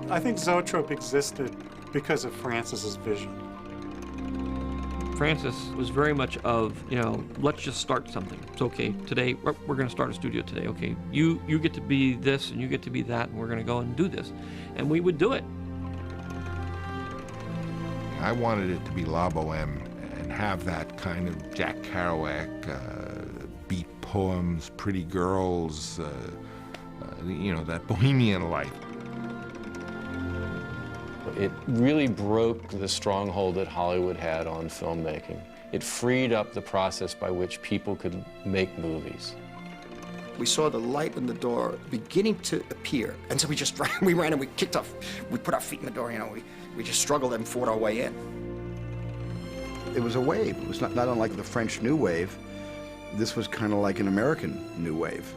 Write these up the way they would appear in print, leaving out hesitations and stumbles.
I think Zoetrope existed because of Francis's vision. Francis was very much of, you know, let's just start something. It's okay, today, we're going to start a studio today, okay? You get to be this and you get to be that, and we're going to go and do this. And we would do it. I wanted it to be La Boheme and have that kind of Jack Kerouac, beat poems, pretty girls, you know, that bohemian life. It really broke the stronghold that Hollywood had on filmmaking. It freed up the process by which people could make movies. We saw the light in the door beginning to appear, and so we just ran, and we kicked off, we put our feet in the door, you know, we just struggled and fought our way in. It was a wave. It was not unlike the French New Wave. This was kind of like an American New Wave.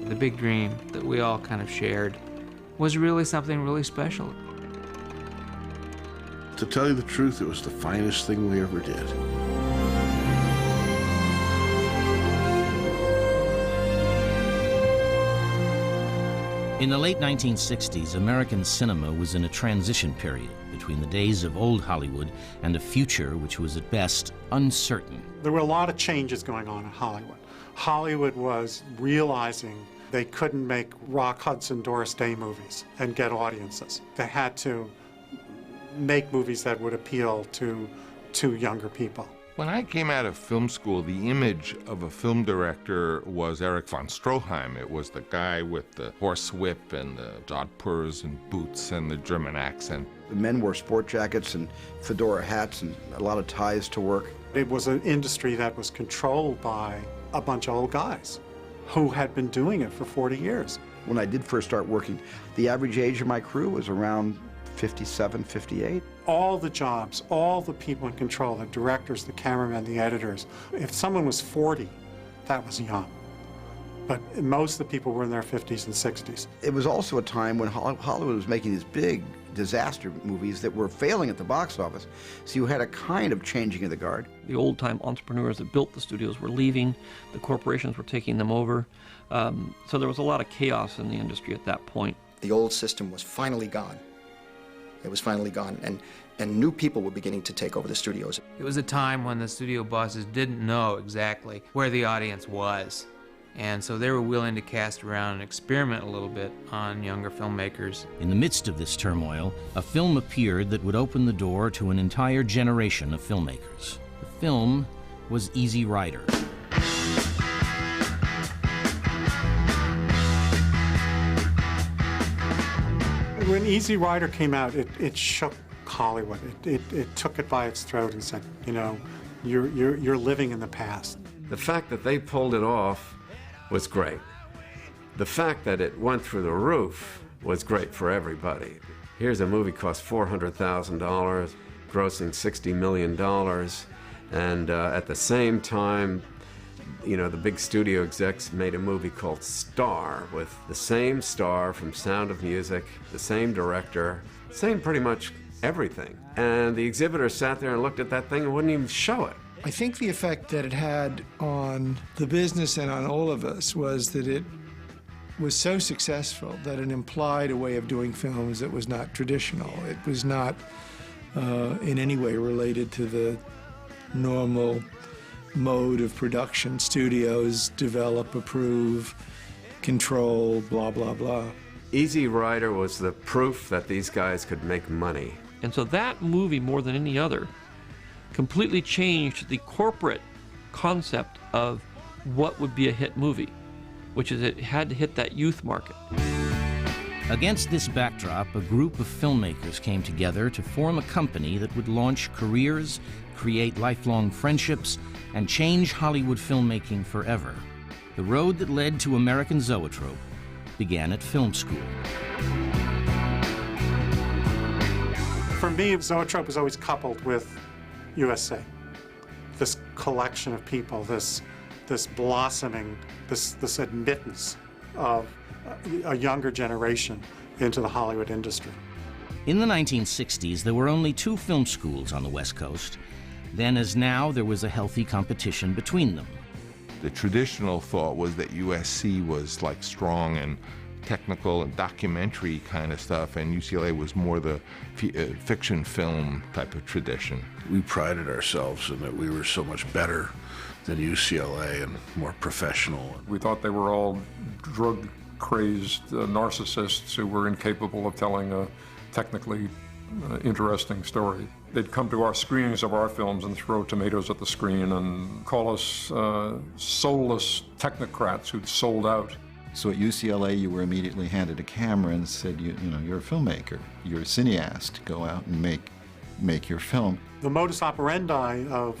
The big dream that we all kind of shared was really something really special. To tell you the truth, it was the finest thing we ever did. In the late 1960s, American cinema was in a transition period between the days of old Hollywood and a future which was at best uncertain. There were a lot of changes going on in Hollywood. Hollywood was realizing they couldn't make Rock Hudson, Doris Day movies and get audiences. They had to make movies that would appeal to younger people. When I came out of film school, the image of a film director was Erich von Stroheim. It was the guy with the horse whip and the jodhpurs and boots and the German accent. The men wore sport jackets and fedora hats and a lot of ties to work. It was an industry that was controlled by a bunch of old guys who had been doing it for 40 years. When I did first start working, the average age of my crew was around 57, 58. All the jobs, all the people in control, the directors, the cameramen, the editors, if someone was 40, that was young. But most of the people were in their 50s and 60s. It was also a time when Hollywood was making these big disaster movies that were failing at the box office, so you had a kind of changing of the guard. The old-time entrepreneurs that built the studios were leaving, the corporations were taking them over, so there was a lot of chaos in the industry at that point. The old system was finally gone. It was finally gone, and new people were beginning to take over the studios. It was a time when the studio bosses didn't know exactly where the audience was. And so they were willing to cast around and experiment a little bit on younger filmmakers. In the midst of this turmoil, a film appeared that would open the door to an entire generation of filmmakers. The film was Easy Rider. When Easy Rider came out, it shook Hollywood. It took it by its throat and said, you know, you're living in the past. The fact that they pulled it off was great. The fact that it went through the roof was great for everybody. Here's a movie cost $400,000, grossing $60 million, and at the same time, you know, the big studio execs made a movie called Star with the same star from Sound of Music, the same director, same pretty much everything. And the exhibitors sat there and looked at that thing and wouldn't even show it. I think the effect that it had on the business and on all of us was that it was so successful that it implied a way of doing films that was not traditional. It was not in any way related to the normal mode of production. Studios develop, approve, control, blah, blah, blah. Easy Rider was the proof that these guys could make money. And so that movie, more than any other, completely changed the corporate concept of what would be a hit movie, which is it had to hit that youth market. Against this backdrop, a group of filmmakers came together to form a company that would launch careers, create lifelong friendships, and change Hollywood filmmaking forever. The road that led to American Zoetrope began at film school. For me, Zoetrope was always coupled with USA. This collection of people, this blossoming, this admittance of a younger generation into the Hollywood industry. In the 1960s, there were only 2 film schools on the West Coast. Then, as now, there was a healthy competition between them. The traditional thought was that USC was like strong and technical and documentary kind of stuff, and UCLA was more the fiction film type of tradition. We prided ourselves in that we were so much better than UCLA and more professional. We thought they were all drug-crazed narcissists who were incapable of telling a technically interesting story. They'd come to our screenings of our films and throw tomatoes at the screen and call us soulless technocrats who'd sold out. So at UCLA, you were immediately handed a camera and said, you know, you're a filmmaker, you're a cineast, go out and make your film. The modus operandi of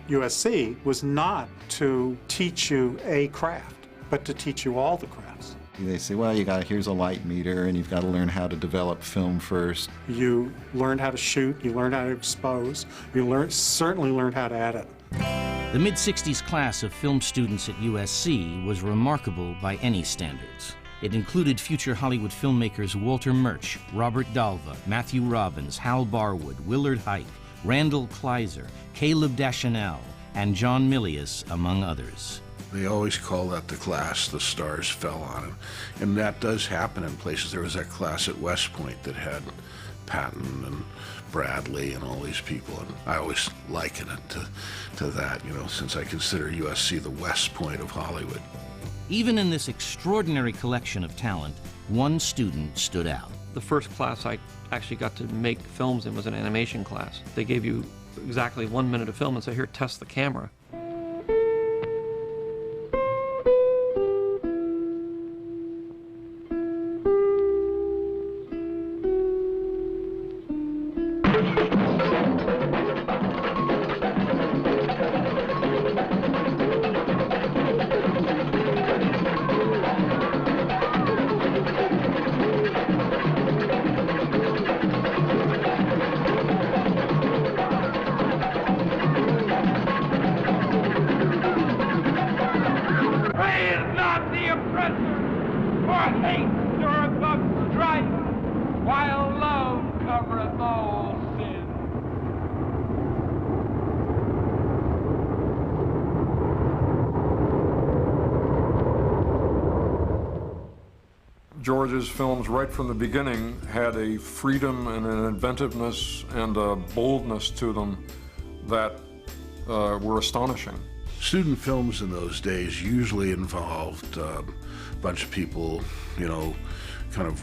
USC was not to teach you a craft, but to teach you all the crafts. They say, well, here's a light meter, and you've got to learn how to develop film first. You learn how to shoot, you learn how to expose, you certainly learn how to edit. The mid-60s class of film students at USC was remarkable by any standards. It included future Hollywood filmmakers Walter Murch, Robert Dalva, Matthew Robbins, Hal Barwood, Willard Hike, Randall Kleiser, Caleb Deschanel, and John Milius, among others. They always call that the class the stars fell on him. And that does happen in places. There was that class at West Point that had Patton and Bradley and all these people, and I always liken it to that, you know, since I consider USC the West Point of Hollywood. Even in this extraordinary collection of talent, one student stood out. The first class I actually got to make films in was an animation class. They gave you exactly 1 minute of film and said, here, test the camera. George's films, right from the beginning, had a freedom and an inventiveness and a boldness to them that were astonishing. Student films in those days usually involved a bunch of people, you know, kind of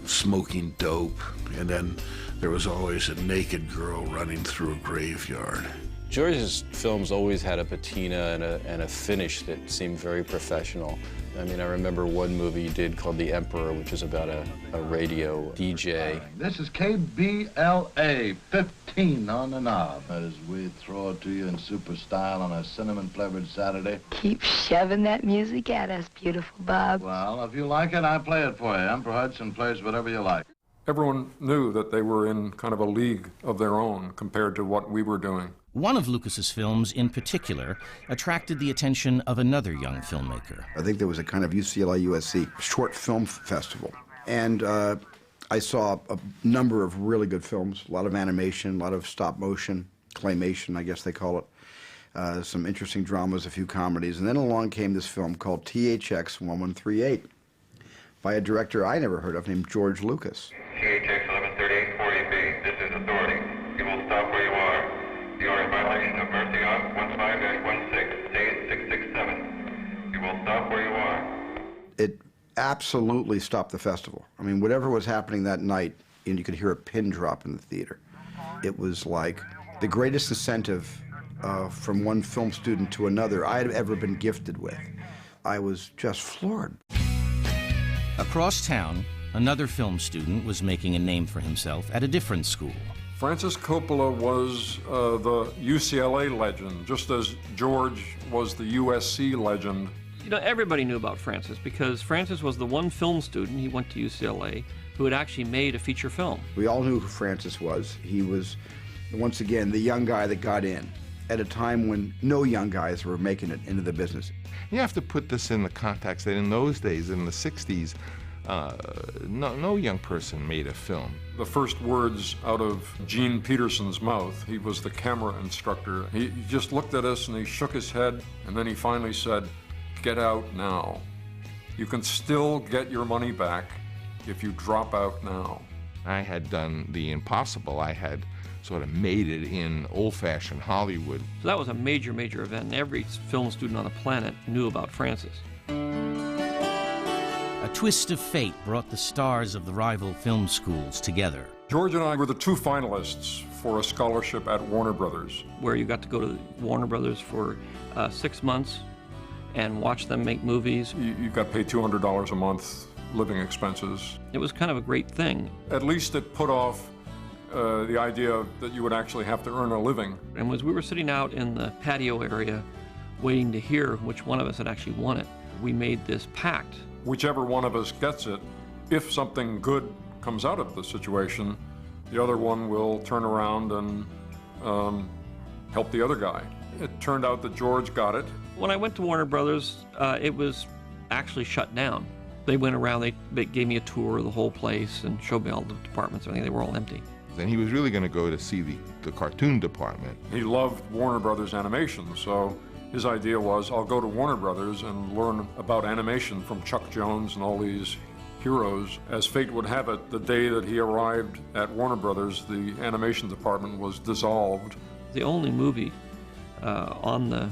smoking dope, and then there was always a naked girl running through a graveyard. George's films always had a patina and a finish that seemed very professional. I mean, I remember one movie he did called The Emperor, which is about a radio DJ. This is KBLA 15 on the knob as we throw it to you in super style on a cinnamon-flavored Saturday. Keep shoving that music at us, beautiful Bob. Well, if you like it, I play it for you. Emperor Hudson plays whatever you like. Everyone knew that they were in kind of a league of their own compared to what we were doing. One of Lucas's films in particular attracted the attention of another young filmmaker. I think there was a kind of UCLA-USC short film festival. And I saw a number of really good films, a lot of animation, a lot of stop motion, claymation, I guess they call it. Some interesting dramas, a few comedies. And then along came this film called THX 1138 by a director I never heard of named George Lucas. THX 113840B, this is authority. You will stop where you are. You are in violation of Mercy Op 15-16, state 667. You will stop where you are. It absolutely stopped the festival. I mean, whatever was happening that night, and you could hear a pin drop in the theater. It was like the greatest incentive from one film student to another I'd ever been gifted with. I was just floored. Across town, another film student was making a name for himself at a different school. Francis Coppola was the UCLA legend, just as George was the USC legend. You know, everybody knew about Francis because Francis was the one film student, he went to UCLA, who had actually made a feature film. We all knew who Francis was. He was, once again, the young guy that got in at a time when no young guys were making it into the business. You have to put this in the context that in those days, in the 60s, no young person made a film. The first words out of Gene Peterson's mouth, he was the camera instructor. He just looked at us and he shook his head, and then he finally said, "Get out now." You can still get your money back if you drop out now. I had done the impossible. I had sort of made it in old-fashioned Hollywood. So that was a major, major event, and every film student on the planet knew about Francis. A twist of fate brought the stars of the rival film schools together. George and I were the two finalists for a scholarship at Warner Brothers. Where you got to go to Warner Brothers for 6 months and watch them make movies. You got paid $200 a month, living expenses. It was kind of a great thing. At least it put off the idea that you would actually have to earn a living. And as we were sitting out in the patio area waiting to hear which one of us had actually won it, we made this pact. Whichever one of us gets it, if something good comes out of the situation, the other one will turn around and help the other guy. It turned out that George got it. When I went to Warner Brothers, it was actually shut down. They went around, they gave me a tour of the whole place and showed me all the departments. I think they were all empty. And he was really going to go to see the cartoon department. He loved Warner Brothers animation, so his idea was, I'll go to Warner Brothers and learn about animation from Chuck Jones and all these heroes. As fate would have it, the day that he arrived at Warner Brothers, the animation department was dissolved. The only movie on the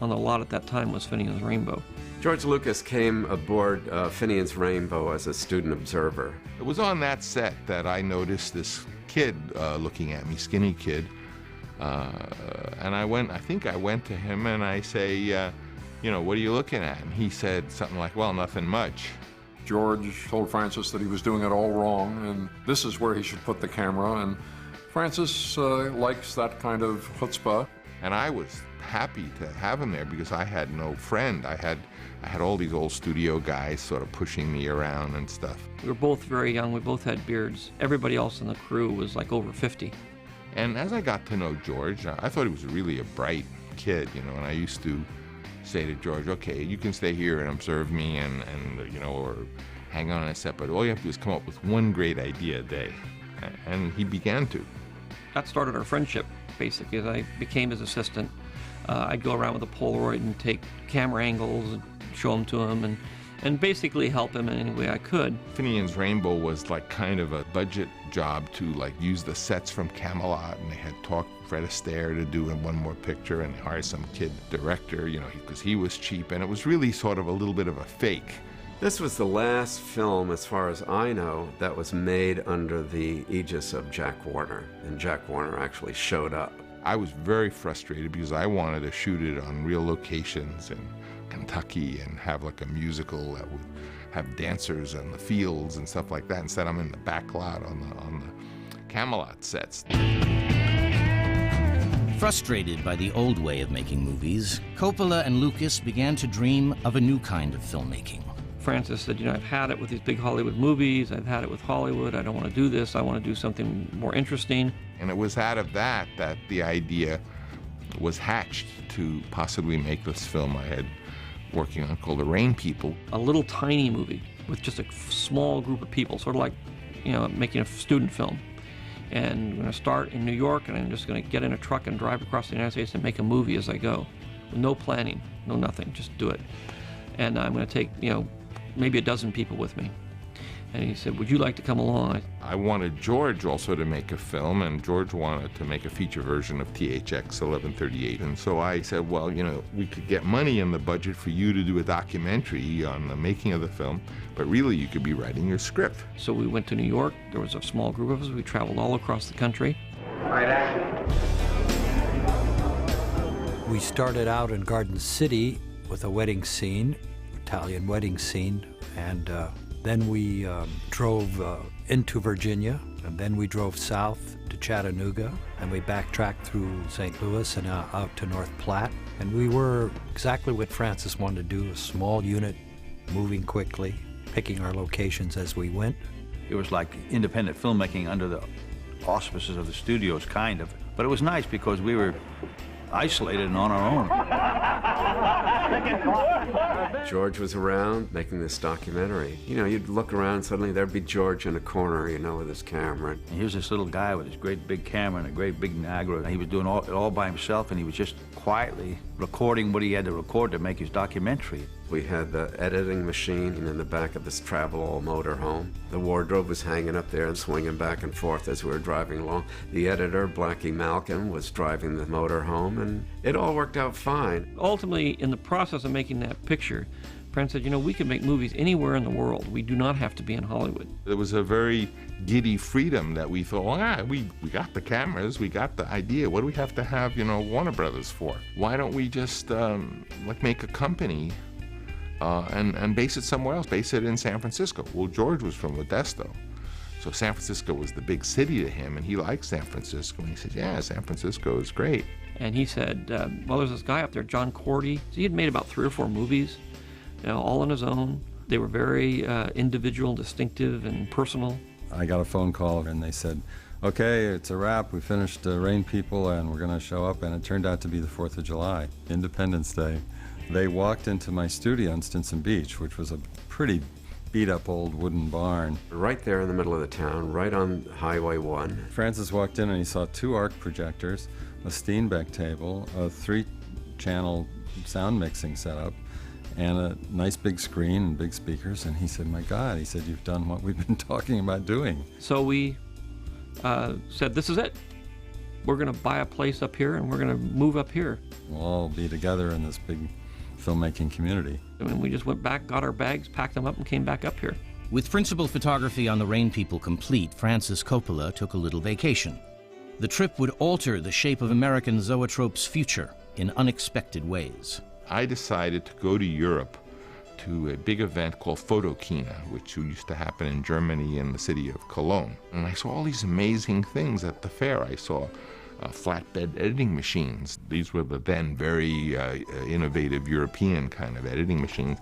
lot at that time was Finian's Rainbow. George Lucas came aboard Finian's Rainbow as a student observer. It was on that set that I noticed this kid looking at me, skinny kid. And I think I went to him and I say, you know, what are you looking at? And he said something like, well, nothing much. George told Francis that he was doing it all wrong, and this is where he should put the camera. And Francis likes that kind of chutzpah. And I was happy to have him there because I had no friend. I had all these old studio guys sort of pushing me around and stuff. We were both very young. We both had beards. Everybody else in the crew was like over 50. And as I got to know George, I thought he was really a bright kid, you know, and I used to say to George, okay, you can stay here and observe me and you know, or hang on a set, but all you have to do is come up with one great idea a day. And he began to. That started our friendship, basically, as I became his assistant. I'd go around with a Polaroid and take camera angles and show them to him and basically help him in any way I could. Finian's Rainbow was like kind of a budget job to like use the sets from Camelot, and they had talked Fred Astaire to do one more picture, and they hired some kid director, you know, because he was cheap, and it was really sort of a little bit of a fake. This was the last film, as far as I know, that was made under the aegis of Jack Warner, and Jack Warner actually showed up. I was very frustrated because I wanted to shoot it on real locations in Kentucky and have like a musical that would have dancers in the fields and stuff like that. Instead, I'm in the back lot on the Camelot sets. Frustrated by the old way of making movies, Coppola and Lucas began to dream of a new kind of filmmaking. Francis said, you know, I've had it with these big Hollywood movies, I've had it with Hollywood, I don't want to do this, I want to do something more interesting. And it was out of that the idea was hatched to possibly make this film I had working on called The Rain People. A little tiny movie with just a small group of people, sort of like, you know, making a student film. And I'm going to start in New York, and I'm just going to get in a truck and drive across the United States and make a movie as I go. With no planning, no nothing, just do it. And I'm going to take, you know, maybe a dozen people with me. And he said, would you like to come along? I wanted George also to make a film, and George wanted to make a feature version of THX 1138. And so I said, well, you know, we could get money in the budget for you to do a documentary on the making of the film, but really you could be writing your script. So we went to New York. There was a small group of us. We traveled all across the country. We started out in Garden City with a wedding scene, Italian wedding scene, and then we drove into Virginia, and then we drove south to Chattanooga, and we backtracked through St. Louis and out to North Platte. And we were exactly what Francis wanted to do, a small unit, moving quickly, picking our locations as we went. It was like independent filmmaking under the auspices of the studios, kind of. But it was nice because we were isolated and on our own. George was around making this documentary. You know, you'd look around, suddenly there'd be George in a corner, you know, with his camera. And here's this little guy with his great big camera and a great big Niagara, and he was doing it all by himself, and he was just quietly recording what he had to record to make his documentary. We had the editing machine in the back of this travel motorhome. The wardrobe was hanging up there and swinging back and forth as we were driving along. The editor, Blackie Malcolm, was driving the motorhome, and it all worked out fine. Ultimately, in the process of making that picture, Fran said, you know, we can make movies anywhere in the world. We do not have to be in Hollywood. It was a very giddy freedom that we thought, well, we got the cameras, we got the idea. What do we have to have, you know, Warner Brothers for? Why don't we just like make a company and base it somewhere else, base it in San Francisco? Well, George was from Modesto, so San Francisco was the big city to him, and he liked San Francisco. And he said, yeah, San Francisco is great. And he said, well, there's this guy up there, John Cordy. He had made about 3 or 4 movies, you know, all on his own. They were very individual, distinctive, and personal. I got a phone call, and they said, okay, it's a wrap. We finished Rain People, and we're going to show up. And it turned out to be the 4th of July, Independence Day. They walked into my studio in Stinson Beach, which was a pretty beat-up old wooden barn. Right there in the middle of the town, right on Highway 1. Francis walked in and he saw 2 arc projectors, a Steenbeck table, a 3-channel sound mixing setup, and a nice big screen and big speakers. And he said, my God, he said, you've done what we've been talking about doing. So we said, this is it. We're going to buy a place up here and we're going to move up here. We'll all be together in this big filmmaking community. And we just went back, got our bags, packed them up, and came back up here. With principal photography on the Rain People complete, Francis Coppola took a little vacation. The trip would alter the shape of American Zoetrope's future in unexpected ways. I decided to go to Europe to a big event called Photokina, which used to happen in Germany in the city of Cologne. And I saw all these amazing things at the fair. I saw flatbed editing machines. These were the then very innovative European kind of editing machines.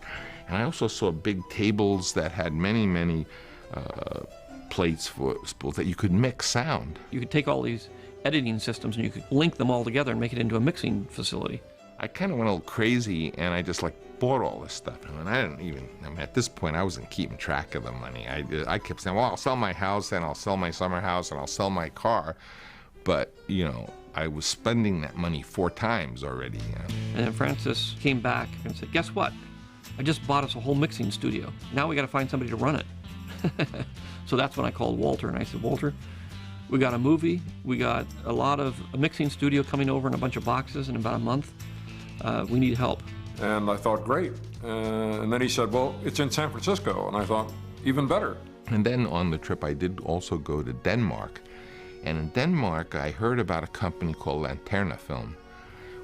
And I also saw big tables that had many, many plates for spools that you could mix sound. You could take all these editing systems and you could link them all together and make it into a mixing facility. I kind of went a little crazy, and I just bought all this stuff. And I didn't even, at this point, I wasn't keeping track of the money. I kept saying, well, I'll sell my house, and I'll sell my summer house, and I'll sell my car. But, you know, I was spending that money 4 times already. You know? And then Francis came back and said, guess what? I just bought us a whole mixing studio. Now we got to find somebody to run it. So that's when I called Walter, and I said, Walter, we got a movie. We got a mixing studio coming over in a bunch of boxes in about a month. We need help. And I thought, great. And then he said, well, it's in San Francisco. And I thought, even better. And then on the trip, I did also go to Denmark. And in Denmark, I heard about a company called Lanterna Film,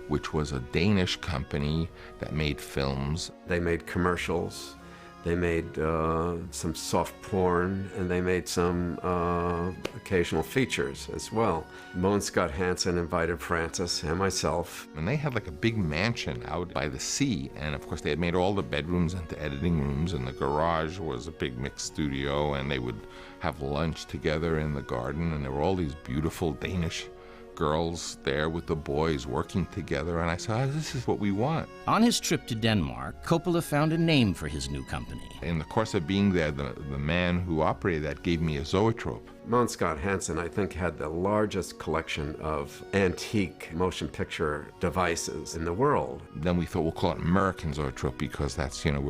which was a Danish company that made films. They made commercials. They made some soft porn, and they made some occasional features as well. Moe and Scott Hansen invited Francis and myself. And they had like a big mansion out by the sea. And of course, they had made all the bedrooms into editing rooms, and the garage was a big mixed studio, and they would have lunch together in the garden. And there were all these beautiful Danish girls there with the boys working together, and I said, this is what we want. On his trip to Denmark, Coppola found a name for his new company. In the course of being there, the man who operated that gave me a Zoetrope. Moe and Scott Hansen, I think, had the largest collection of antique motion picture devices in the world. Then we thought we'll call it American Zoetrope, because that's, you know,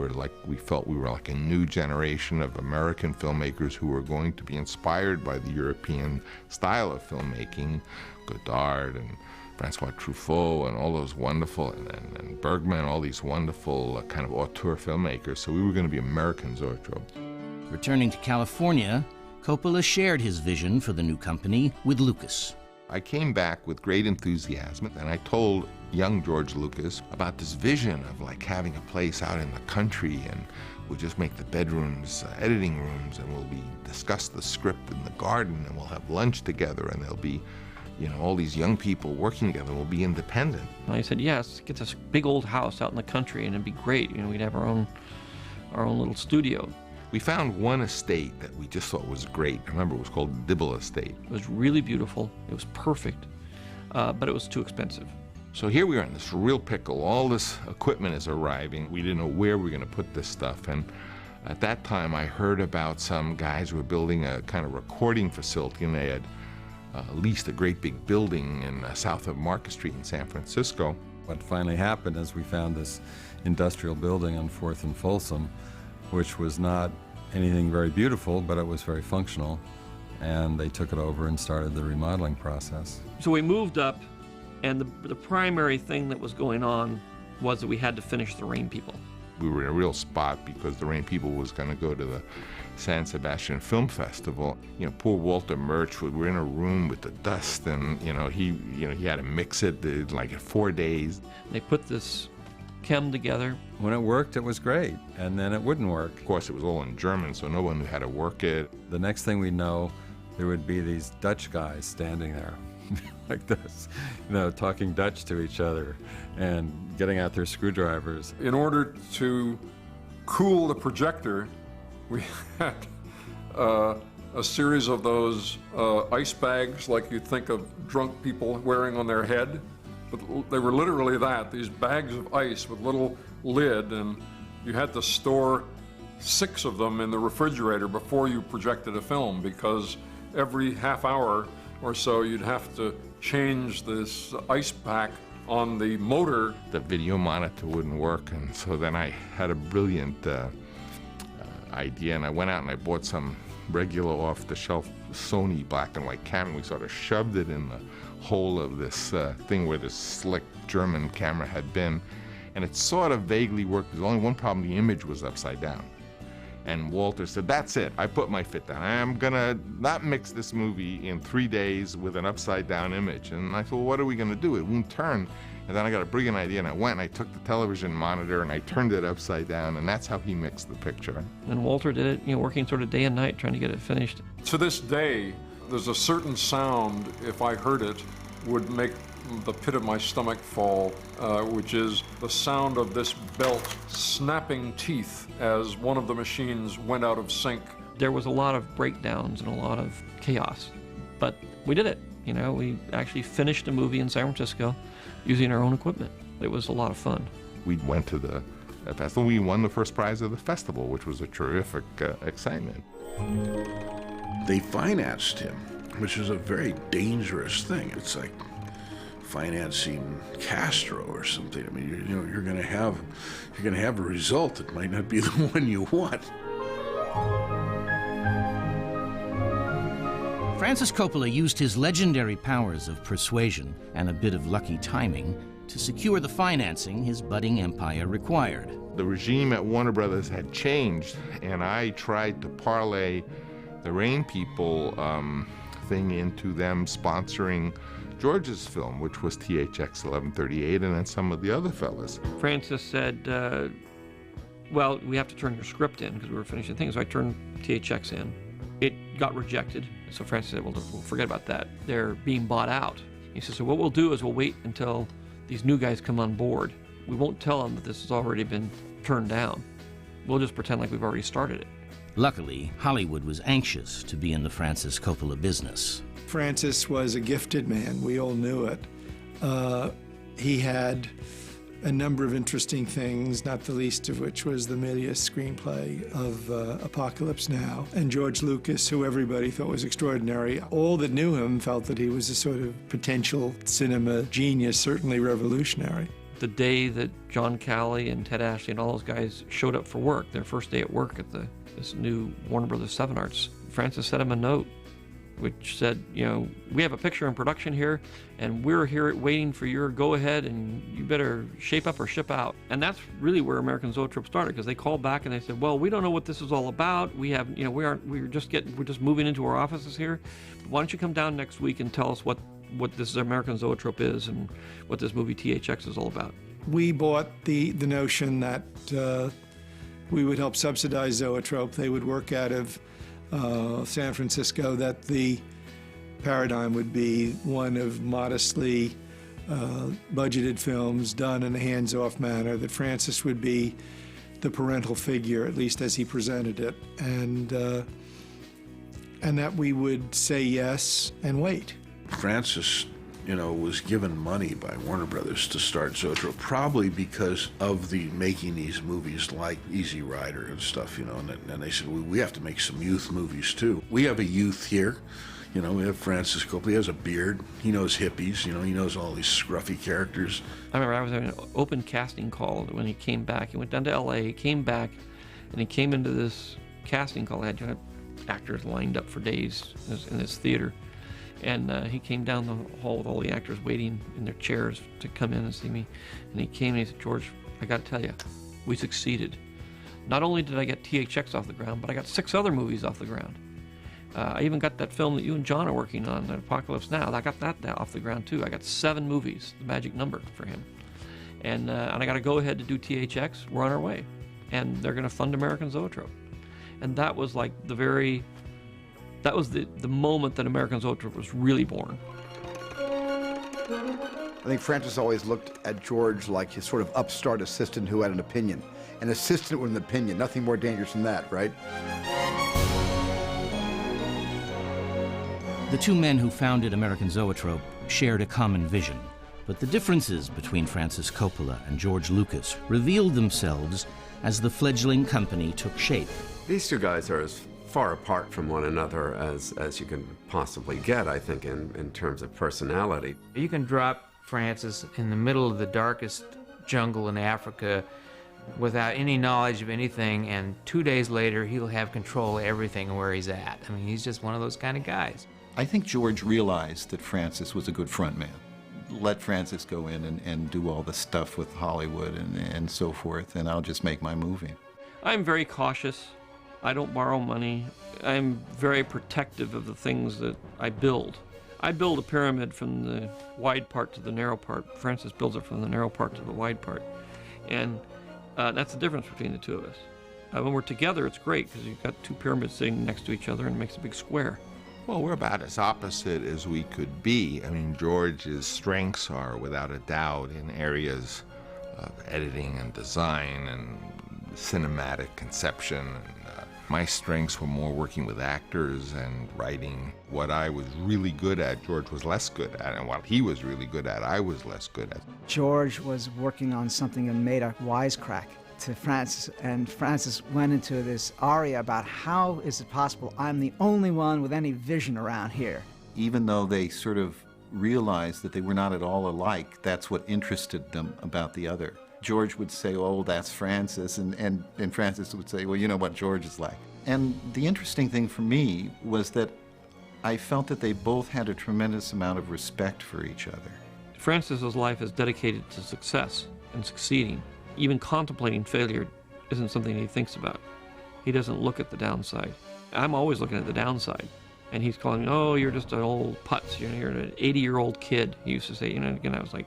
we felt we were like a new generation of American filmmakers who were going to be inspired by the European style of filmmaking. Godard and Francois Truffaut and all those wonderful, and Bergman, all these wonderful kind of auteur filmmakers. So we were going to be American Zoetrope. Returning to California, Coppola shared his vision for the new company with Lucas. I came back with great enthusiasm, and I told young George Lucas about this vision of like having a place out in the country, and we'll just make the bedrooms editing rooms, and we'll discuss the script in the garden, and we'll have lunch together, and there'll be, you know, all these young people working together, and we'll be independent. And I said, yes, get this big old house out in the country, and it'd be great. You know, we'd have our own little studio. We found one estate that we just thought was great. I remember it was called Dibble Estate. It was really beautiful. It was perfect, but it was too expensive. So here we are in this real pickle. All this equipment is arriving. We didn't know where we were going to put this stuff. And at that time, I heard about some guys who were building a kind of recording facility, and they had leased a great big building in south of Market Street in San Francisco. What finally happened is we found this industrial building on 4th and Folsom, which was not anything very beautiful, but it was very functional. And they took it over and started the remodeling process. So we moved up, and the primary thing that was going on was that we had to finish The Rain People. We were in a real spot because The Rain People was going to go to the San Sebastian Film Festival. You know, poor Walter Murch, we were in a room with the dust, and he had to mix it like in 4 days. They put this chem together. When it worked, it was great, and then it wouldn't work. Of course, it was all in German, so no one knew how to work it. The next thing we know, there would be these Dutch guys standing there like this, talking Dutch to each other and getting out their screwdrivers. In order to cool the projector, we had a series of those ice bags like you'd think of drunk people wearing on their head. But they were literally that, these bags of ice with little lid, and you had to store 6 of them in the refrigerator before you projected a film, because every half hour or so you'd have to change this ice pack on the motor. The video monitor wouldn't work, and so then I had a brilliant idea, and I went out and I bought some regular off-the-shelf Sony black and white camera. We sort of shoved it in the hole of this thing where this slick German camera had been, and it sort of vaguely worked. There's only one problem: the image was upside down. And Walter said, "That's it. I put my foot down. I'm gonna not mix this movie in 3 days with an upside down image." And I thought, well, what are we gonna do? It won't turn. And then I got a brilliant idea, and I went and I took the television monitor and I turned it upside down, and that's how he mixed the picture. And Walter did it, working sort of day and night trying to get it finished. To this day, there's a certain sound, if I heard it, would make the pit of my stomach fall, which is the sound of this belt snapping teeth as one of the machines went out of sync. There was a lot of breakdowns and a lot of chaos, but we did it. We actually finished a movie in San Francisco using our own equipment. It was a lot of fun. We went to the festival. We won the first prize of the festival, which was a terrific excitement. They financed him, which is a very dangerous thing. It's like financing Castro or something. I mean, you're going to have a result that might not be the one you want. Francis Coppola used his legendary powers of persuasion and a bit of lucky timing to secure the financing his budding empire required. The regime at Warner Brothers had changed, and I tried to parlay the Rain People thing into them sponsoring George's film, which was THX 1138, and then some of the other fellas. Francis said, well, we have to turn your script in because we were finishing things. So I turned THX in. It got rejected. So Francis said, well, we'll forget about that. They're being bought out. He said, so what we'll do is we'll wait until these new guys come on board. We won't tell them that this has already been turned down. We'll just pretend like we've already started it. Luckily, Hollywood was anxious to be in the Francis Coppola business. Francis was a gifted man. We all knew it. He had a number of interesting things, not the least of which was the Milius screenplay of Apocalypse Now. And George Lucas, who everybody thought was extraordinary, all that knew him felt that he was a sort of potential cinema genius, certainly revolutionary. The day that John Calley and Ted Ashley and all those guys showed up for work, their first day at work at this new Warner Brothers 7 Arts, Francis sent him a note which said, we have a picture in production here, and we're here waiting for your go-ahead, and you better shape up or ship out. And that's really where American Zoetrope started, because they called back and they said, well, we don't know what this is all about. We have, we're just moving into our offices here. Why don't you come down next week and tell us what this American Zoetrope is and what this movie THX is all about. We bought the notion that we would help subsidize Zoetrope. They would work out of San Francisco, that the paradigm would be one of modestly budgeted films done in a hands-off manner, that Francis would be the parental figure, at least as he presented it, and that we would say yes and wait. Francis was given money by Warner Brothers to start Zoetrope, probably because of the making these movies like Easy Rider and stuff, and they said, we have to make some youth movies too. We have a youth here. We have Francis Coppola. He has a beard. He knows hippies. He knows all these scruffy characters. I remember I was having an open casting call when he came back. He went down to L.A., he came back, and he came into this casting call. They had actors lined up for days in this theater. And he came down the hall with all the actors waiting in their chairs to come in and see me. And he came and he said, George, I got to tell you, we succeeded. Not only did I get THX off the ground, but I got 6 other movies off the ground. I even got that film that you and John are working on, Apocalypse Now. I got that off the ground too. I got 7 movies, the magic number for him. And I got to go ahead to do THX. We're on our way. And they're going to fund American Zoetrope. And that was like that was the moment that American Zoetrope was really born. I think Francis always looked at George like his sort of upstart assistant who had an opinion. An assistant with an opinion, nothing more dangerous than that, right? The two men who founded American Zoetrope shared a common vision, but the differences between Francis Coppola and George Lucas revealed themselves as the fledgling company took shape. These two guys are as far apart from one another as you can possibly get, I think, in terms of personality. You can drop Francis in the middle of the darkest jungle in Africa without any knowledge of anything, and 2 days later he'll have control of everything where he's at. I mean, he's just one of those kind of guys. I think George realized that Francis was a good front man. Let Francis go in and do all the stuff with Hollywood and so forth, and I'll just make my movie. I'm very cautious. I don't borrow money. I'm very protective of the things that I build. I build a pyramid from the wide part to the narrow part. Francis builds it from the narrow part to the wide part. And that's the difference between the two of us. When we're together, it's great because you've got 2 pyramids sitting next to each other and it makes a big square. Well, we're about as opposite as we could be. I mean, George's strengths are, without a doubt, in areas of editing and design and cinematic conception. And, my strengths were more working with actors and writing. What I was really good at, George was less good at, and what he was really good at, I was less good at. George was working on something and made a wisecrack to Francis, and Francis went into this aria about how is it possible I'm the only one with any vision around here. Even though they sort of realized that they were not at all alike, that's what interested them about the other. George would say, oh, that's Francis, and Francis would say, well, you know what George is like. And the interesting thing for me was that I felt that they both had a tremendous amount of respect for each other. Francis's life is dedicated to success and succeeding. Even contemplating failure isn't something he thinks about. He doesn't look at the downside. I'm always looking at the downside. And he's calling me, oh, you're just an old putz. You're an 80-year-old kid. He used to say, again, I was like,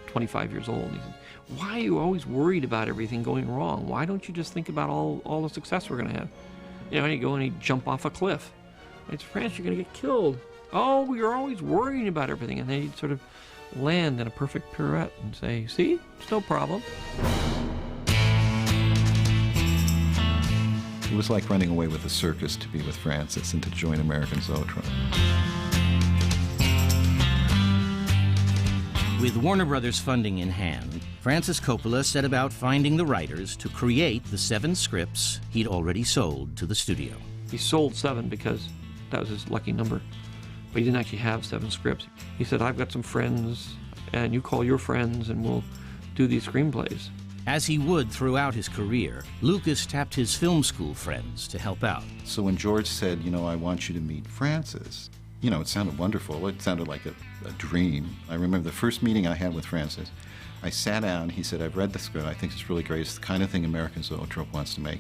25 years old. And he said, why are you always worried about everything going wrong? Why don't you just think about all the success we're going to have? And he'd go and he'd jump off a cliff. It's France, you're going to get killed. Oh, you're always worrying about everything. And then he'd sort of land in a perfect pirouette and say, see, it's no problem. It was like running away with a circus to be with Francis and to join American Zoetrope. With Warner Brothers funding in hand, Francis Coppola set about finding the writers to create the 7 scripts he'd already sold to the studio. He sold 7 because that was his lucky number. But he didn't actually have 7 scripts. He said, I've got some friends, and you call your friends, and we'll do these screenplays. As he would throughout his career, Lucas tapped his film school friends to help out. So when George said, I want you to meet Francis, it sounded wonderful. It sounded like a dream. I remember the first meeting I had with Francis. I sat down, he said, I've read the script, I think it's really great. It's the kind of thing American Zoetrope wants to make.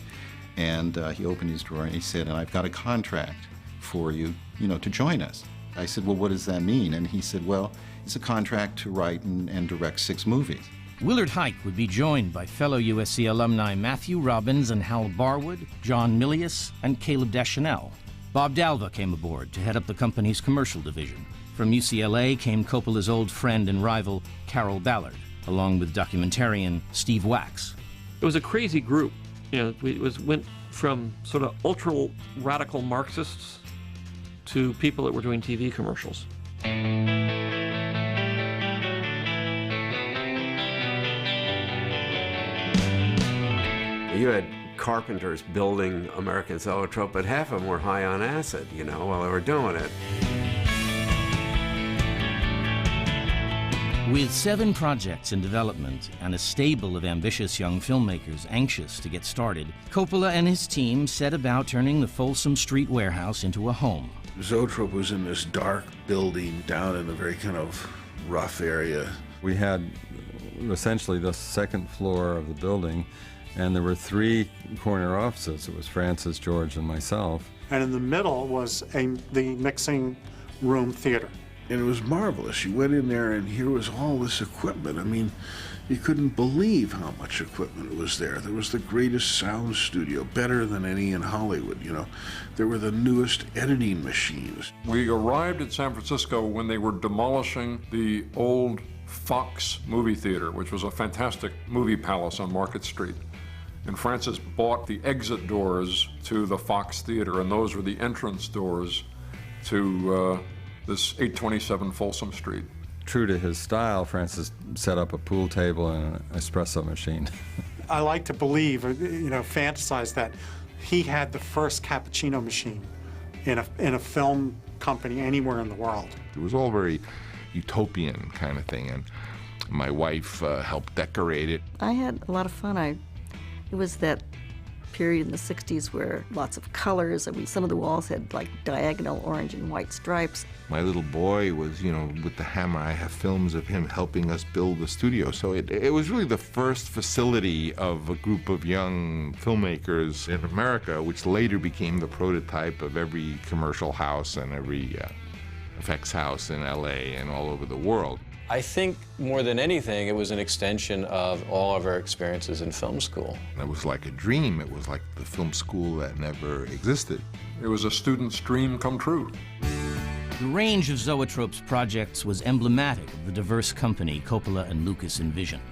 And he opened his drawer and he said, and I've got a contract for you, to join us. I said, well, what does that mean? And he said, well, it's a contract to write and direct 6 movies. Willard Hike would be joined by fellow USC alumni Matthew Robbins and Hal Barwood, John Milius, and Caleb Deschanel. Bob Dalva came aboard to head up the company's commercial division. From UCLA came Coppola's old friend and rival, Carol Ballard, along with documentarian Steve Wax. It was a crazy group. Went from sort of ultra-radical Marxists to people that were doing TV commercials. You had carpenters building American Zoetrope, but half of them were high on acid, you know, while they were doing it. With 7 projects in development and a stable of ambitious young filmmakers anxious to get started, Coppola and his team set about turning the Folsom Street warehouse into a home. Zoetrope was in this dark building down in a very kind of rough area. We had essentially the second floor of the building, and there were 3 corner offices. It was Francis, George, and myself. And in the middle was the mixing room theater. And it was marvelous. You went in there and here was all this equipment. I mean, you couldn't believe how much equipment was there. There was the greatest sound studio, better than any in Hollywood, you know. There were the newest editing machines. We arrived at San Francisco when they were demolishing the old Fox movie theater, which was a fantastic movie palace on Market Street. And Francis bought the exit doors to the Fox Theater, and those were the entrance doors to this 827 Folsom Street. True to his style, Francis set up a pool table and an espresso machine. I like to believe, you know, fantasize that he had the first cappuccino machine in a film company anywhere in the world. It was all very utopian kind of thing, and my wife helped decorate it. I had a lot of fun. It was that period in the 60s where lots of colors, and some of the walls had like diagonal orange and white stripes. My little boy was, you know, with the hammer. I have films of him helping us build the studio. So it was really the first facility of a group of young filmmakers in America, which later became the prototype of every commercial house and every effects house in LA and all over the world. I think more than anything, it was an extension of all of our experiences in film school. It was like a dream. It was like the film school that never existed. It was a student's dream come true. The range of Zoetrope's projects was emblematic of the diverse company Coppola and Lucas envisioned.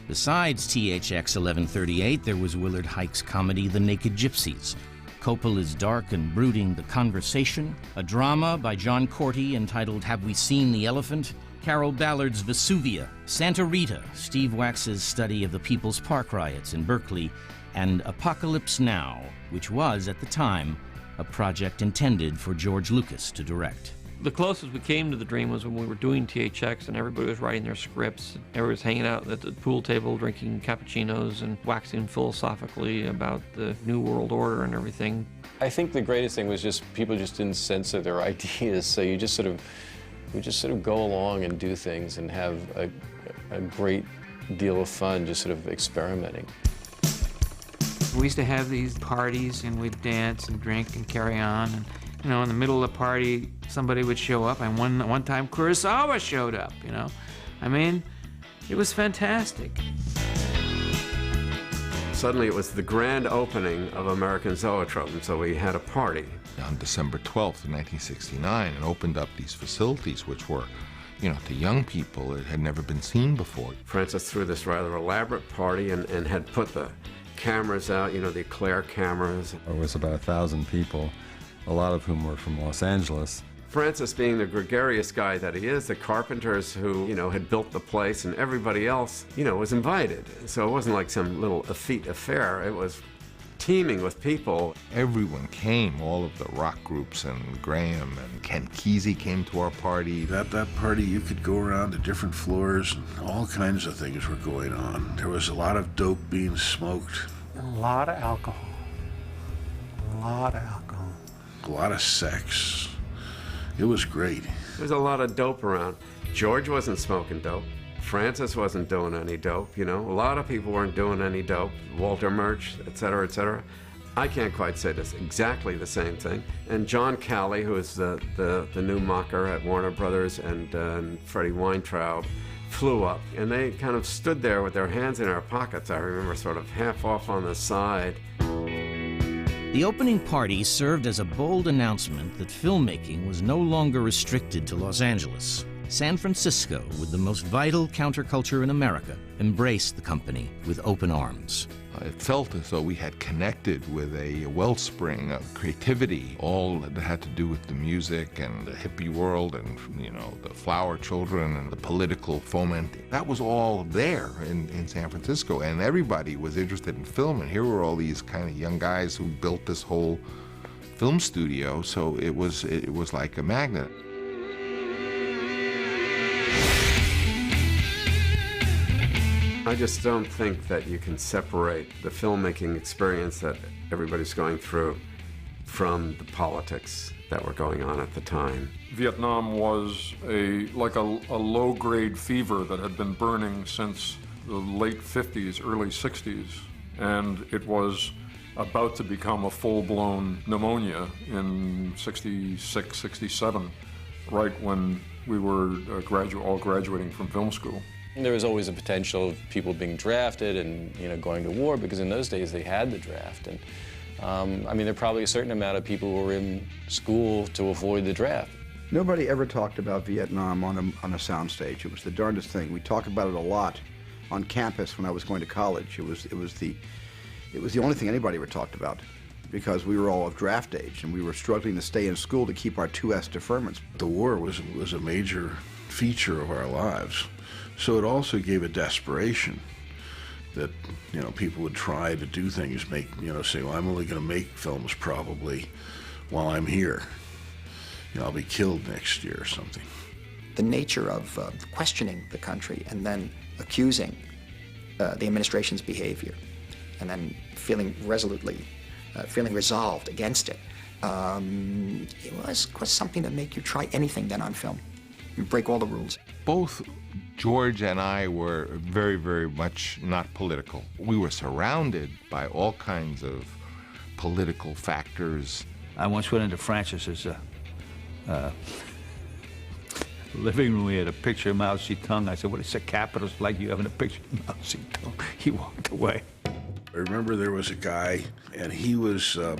Besides THX 1138, there was Willard Huyck's comedy The Naked Gypsies, Coppola's dark and brooding The Conversation, a drama by John Corti entitled Have We Seen the Elephant?, Carol Ballard's Vesuvia, Santa Rita, Steve Wax's study of the People's Park riots in Berkeley, and Apocalypse Now, which was, at the time, a project intended for George Lucas to direct. The closest we came to the dream was when we were doing THX and everybody was writing their scripts. Everybody was hanging out at the pool table drinking cappuccinos and waxing philosophically about the New World Order and everything. I think the greatest thing was just people just didn't censor their ideas, so you just sort of go along and do things and have a great deal of fun just sort of experimenting. We used to have these parties and we'd dance and drink and carry on. And, you know, in the middle of the party, somebody would show up, and one time Kurosawa showed up, you know. I mean, it was fantastic. Suddenly it was the grand opening of American Zoetrope, and so we had a party. On December 12th, 1969, and opened up these facilities, which were, you know, to young people, it had never been seen before. Francis threw this rather elaborate party and had put the cameras out, you know, the Eclair cameras. There was about 1,000 people, a lot of whom were from Los Angeles. Francis, being the gregarious guy that he is, the carpenters who, you know, had built the place, and everybody else, you know, was invited. So it wasn't like some little effete affair. It was teeming with people. Everyone came, all of the rock groups, and Graham and Ken Kesey came to our party. At that party, you could go around to different floors, and all kinds of things were going on. There was a lot of dope being smoked. A lot of alcohol. A lot of alcohol. A lot of sex. It was great. There's a lot of dope around. George wasn't smoking dope. Francis wasn't doing any dope, you know. A lot of people weren't doing any dope. Walter Murch, et cetera, et cetera. I can't quite say this exactly the same thing. And John Calley, who is the new mocker at Warner Brothers, and Freddie Weintraub, flew up. And they kind of stood there with their hands in their pockets, I remember, sort of half off on the side. The opening party served as a bold announcement that filmmaking was no longer restricted to Los Angeles. San Francisco, with the most vital counterculture in America, embraced the company with open arms. It felt as though we had connected with a wellspring of creativity, all that had to do with the music and the hippie world and, you know, the flower children and the political foment. That was all there in San Francisco, and everybody was interested in film, and here were all these kind of young guys who built this whole film studio, so it was like a magnet. I just don't think that you can separate the filmmaking experience that everybody's going through from the politics that were going on at the time. Vietnam was like a low-grade fever that had been burning since the late 50s, early 60s, and it was about to become a full-blown pneumonia in 66, 67, right when we were all graduating from film school. There was always a potential of people being drafted and, you know, going to war, because in those days they had the draft. And I mean, there are probably a certain amount of people who were in school to avoid the draft. Nobody ever talked about Vietnam on a soundstage. It was the darndest thing. We talked about it a lot on campus when I was going to college. It was the only thing anybody ever talked about, because we were all of draft age and we were struggling to stay in school to keep our 2S deferments. The war was a major feature of our lives. So it also gave a desperation that, you know, people would try to do things, say, well, I'm only going to make films probably while I'm here. You know, I'll be killed next year or something. The nature of questioning the country and then accusing the administration's behavior and then feeling resolved against it, it was something that made you try anything then on film. You break all the rules. Both George and I were very, very much not political. We were surrounded by all kinds of political factors. I once went into Francis's living room. He had a picture of Mao Zedong. I said, what is the capitalist like you having a picture of Mao Zedong? He walked away. I remember there was a guy, and he was a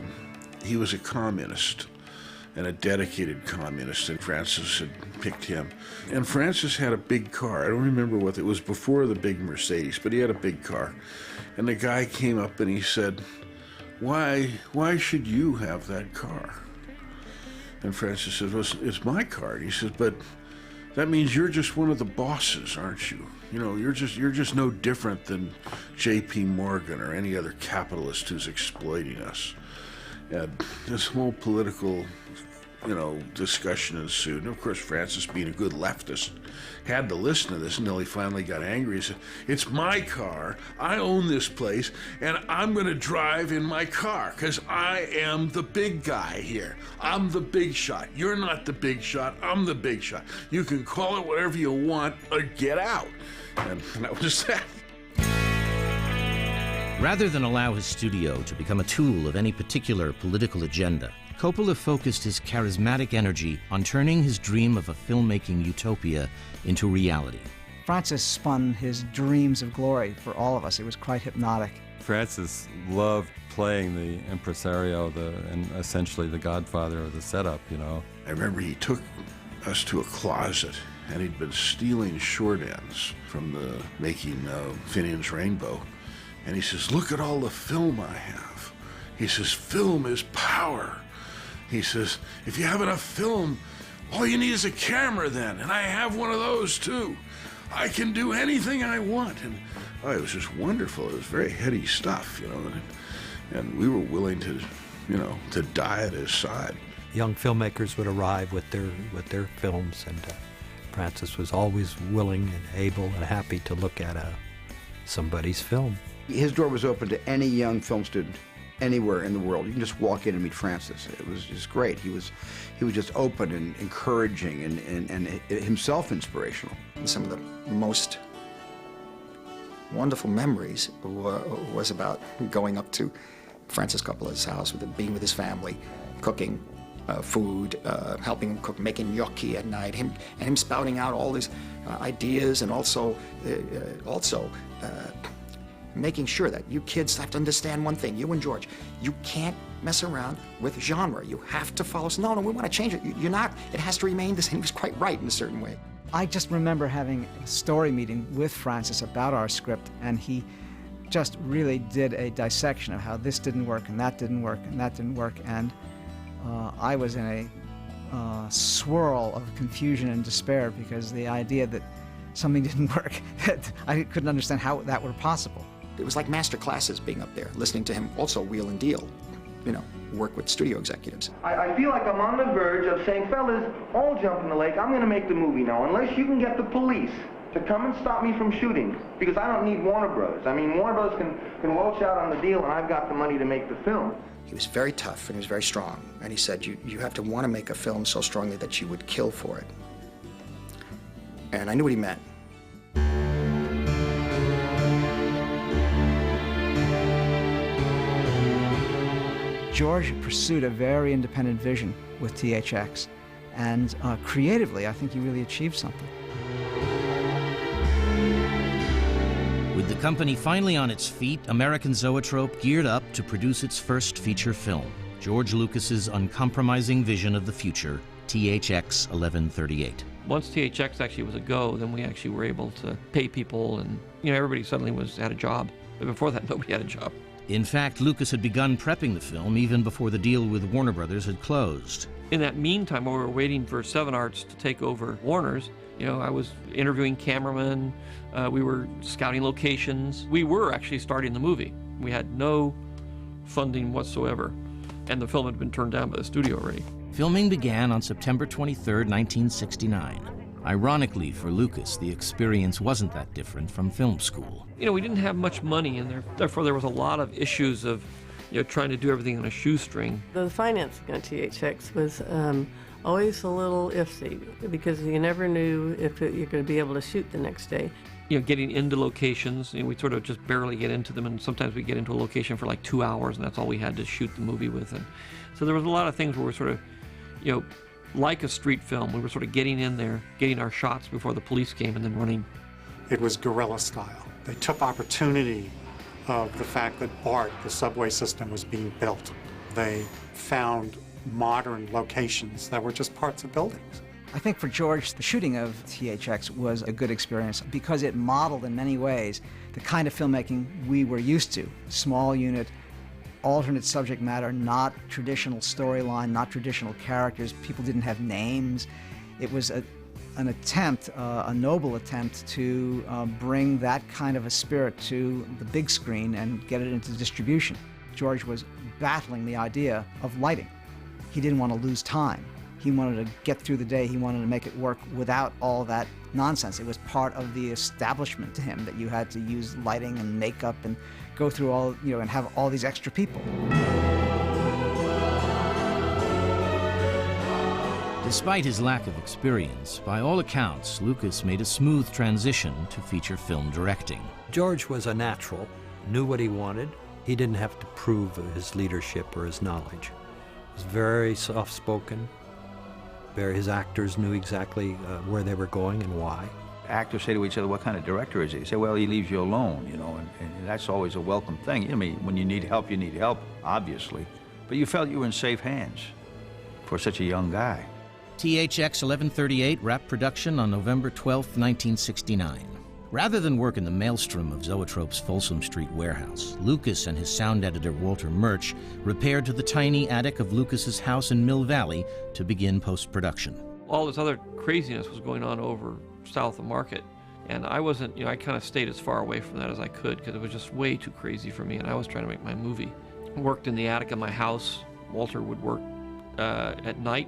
communist, and a dedicated communist, and Francis had picked him. And Francis had a big car. I don't remember what it was, before the big Mercedes, but he had a big car. And the guy came up and he said, why should you have that car? And Francis said, well, it's my car. And he said, but that means you're just one of the bosses, aren't you? You know, you're just no different than J.P. Morgan or any other capitalist who's exploiting us. And this whole political, discussion ensued. And of course, Francis, being a good leftist, had to listen to this until he finally got angry. He said, it's my car, I own this place, and I'm going to drive in my car because I am the big guy here. I'm the big shot. You're not the big shot, I'm the big shot. You can call it whatever you want, or get out. And that was that. Rather than allow his studio to become a tool of any particular political agenda, Coppola focused his charismatic energy on turning his dream of a filmmaking utopia into reality. Francis spun his dreams of glory for all of us. It was quite hypnotic. Francis loved playing the impresario, and essentially the godfather of the setup, I remember he took us to a closet, and he'd been stealing short ends from the making of Finian's Rainbow. And he says, look at all the film I have. He says, film is power. He says, if you have enough film, all you need is a camera then, and I have one of those too. I can do anything I want. And it was just wonderful. It was very heady stuff, and we were willing to, to die at his side. Young filmmakers would arrive with their films, and Francis was always willing and able and happy to look at somebody's film. His door was open to any young film student anywhere in the world. You can just walk in and meet Francis. It was just great. He was just open and encouraging and himself inspirational. Some of the most wonderful memories was about going up to Francis Coppola's house, being with his family, cooking food, helping him cook, making gnocchi at night, him spouting out all these ideas, and also making sure that you kids have to understand one thing, you and George, you can't mess around with genre. You have to follow. No, we want to change it. You're not. It has to remain the same. He was quite right in a certain way. I just remember having a story meeting with Francis about our script, and he just really did a dissection of how this didn't work and that didn't work and that didn't work, and I was in a swirl of confusion and despair because the idea that something didn't work, I couldn't understand how that were possible. It was like master classes being up there, listening to him also wheel and deal, you know, work with studio executives. I feel like I'm on the verge of saying, fellas, all jump in the lake. I'm going to make the movie now, unless you can get the police to come and stop me from shooting, because I don't need Warner Brothers. I mean, Warner Brothers can welch out on the deal, and I've got the money to make the film. He was very tough and he was very strong, and he said, you have to want to make a film so strongly that you would kill for it. And I knew what he meant. George pursued a very independent vision with THX, and creatively, I think he really achieved something. With the company finally on its feet, American Zoetrope geared up to produce its first feature film, George Lucas's uncompromising vision of the future, THX 1138. Once THX actually was a go, then we actually were able to pay people, and everybody suddenly had a job. But before that, nobody had a job. In fact, Lucas had begun prepping the film even before the deal with Warner Brothers had closed. In that meantime, while we were waiting for 7 Arts to take over Warner's, I was interviewing cameramen, we were scouting locations. We were actually starting the movie. We had no funding whatsoever, and the film had been turned down by the studio already. Filming began on September 23, 1969. Ironically for Lucas, the experience wasn't that different from film school. We didn't have much money, and therefore there was a lot of issues of trying to do everything on a shoestring. The financing on THX was always a little iffy because you never knew if you're going to be able to shoot the next day. Getting into locations, we sort of just barely get into them, and sometimes we get into a location for like 2 hours, and that's all we had to shoot the movie with. And so there was a lot of things where we're sort of, like a street film, we were sort of getting in there, getting our shots before the police came, and then running. It was guerrilla style. They took opportunity of the fact that BART, the subway system, was being built. They found modern locations that were just parts of buildings. I think for George, the shooting of THX was a good experience because it modeled in many ways the kind of filmmaking we were used to. Small unit, alternate subject matter, not traditional storyline, not traditional characters. People didn't have names. It was an attempt, a noble attempt to bring that kind of a spirit to the big screen and get it into distribution. George was battling the idea of lighting. He didn't want to lose time. He wanted to get through the day. He wanted to make it work without all that nonsense. It was part of the establishment to him that you had to use lighting and makeup and go through all, and have all these extra people. Despite his lack of experience, by all accounts, Lucas made a smooth transition to feature film directing. George was a natural, knew what he wanted. He didn't have to prove his leadership or his knowledge. He was very soft-spoken. His actors knew exactly where they were going and why. Actors say to each other, what kind of director is he? They say, well, he leaves you alone, and that's always a welcome thing. I mean, when you need help, obviously. But you felt you were in safe hands for such a young guy. THX 1138 wrapped production on November 12, 1969. Rather than work in the maelstrom of Zoetrope's Folsom Street warehouse, Lucas and his sound editor Walter Murch repaired to the tiny attic of Lucas's house in Mill Valley to begin post-production. All this other craziness was going on over south of Market, and I wasn't, I kind of stayed as far away from that as I could because it was just way too crazy for me, and I was trying to make my movie. I worked in the attic of my house. Walter would work at night.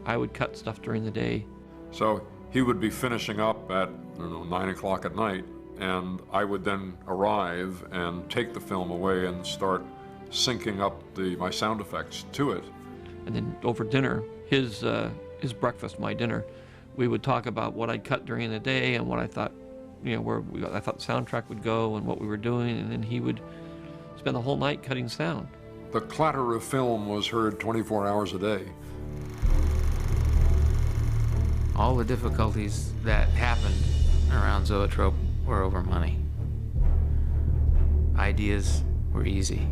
I would cut stuff during the day. So he would be finishing up at 9 o'clock at night, and I would then arrive and take the film away and start syncing up my sound effects to it. And then over dinner, his breakfast, my dinner, we would talk about what I'd cut during the day and what I thought, where I thought the soundtrack would go and what we were doing, and then he would spend the whole night cutting sound. The clatter of film was heard 24 hours a day. All the difficulties that happened around Zoetrope were over money. Ideas were easy.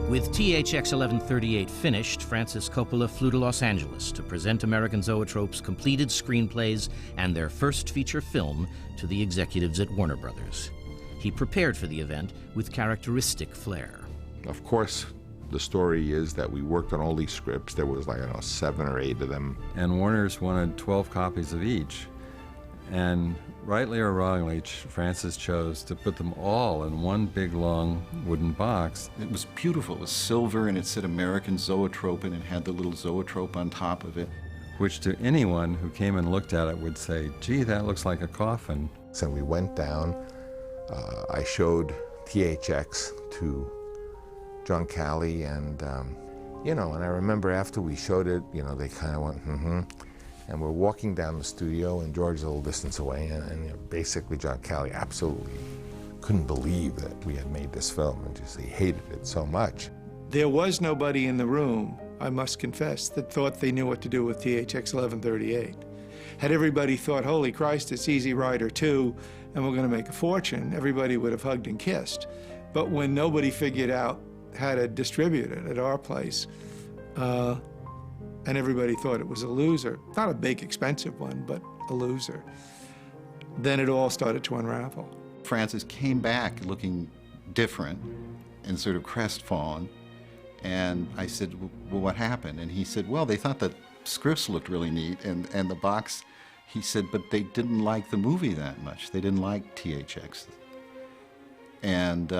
With THX 1138 finished, Francis Coppola flew to Los Angeles to present American Zoetrope's completed screenplays and their first feature film to the executives at Warner Brothers. He prepared for the event with characteristic flair. Of course, the story is that we worked on all these scripts. There was, like, I don't know, 7 or 8 of them. And Warner's wanted 12 copies of each. And rightly or wrongly, Francis chose to put them all in one big, long wooden box. It was beautiful. It was silver, and it said American Zoetrope, and it had the little Zoetrope on top of it. Which to anyone who came and looked at it would say, gee, that looks like a coffin. So we went down. I showed THX to John Calley, and, and I remember after we showed it, they kind of went, mm-hmm. And we're walking down the studio, and George's a little distance away, and basically John Calley absolutely couldn't believe that we had made this film, and just he hated it so much. There was nobody in the room, I must confess, that thought they knew what to do with THX 1138. Had everybody thought, holy Christ, it's Easy Rider 2, and we're going to make a fortune, everybody would have hugged and kissed. But when nobody figured out how to distribute it at our place, and everybody thought it was a loser, not a big expensive one, but a loser, then it all started to unravel. Francis came back looking different and sort of crestfallen, and I said, well, what happened? And he said, well, they thought the scripts looked really neat, and the box, he said, but they didn't like the movie that much. They didn't like THX. And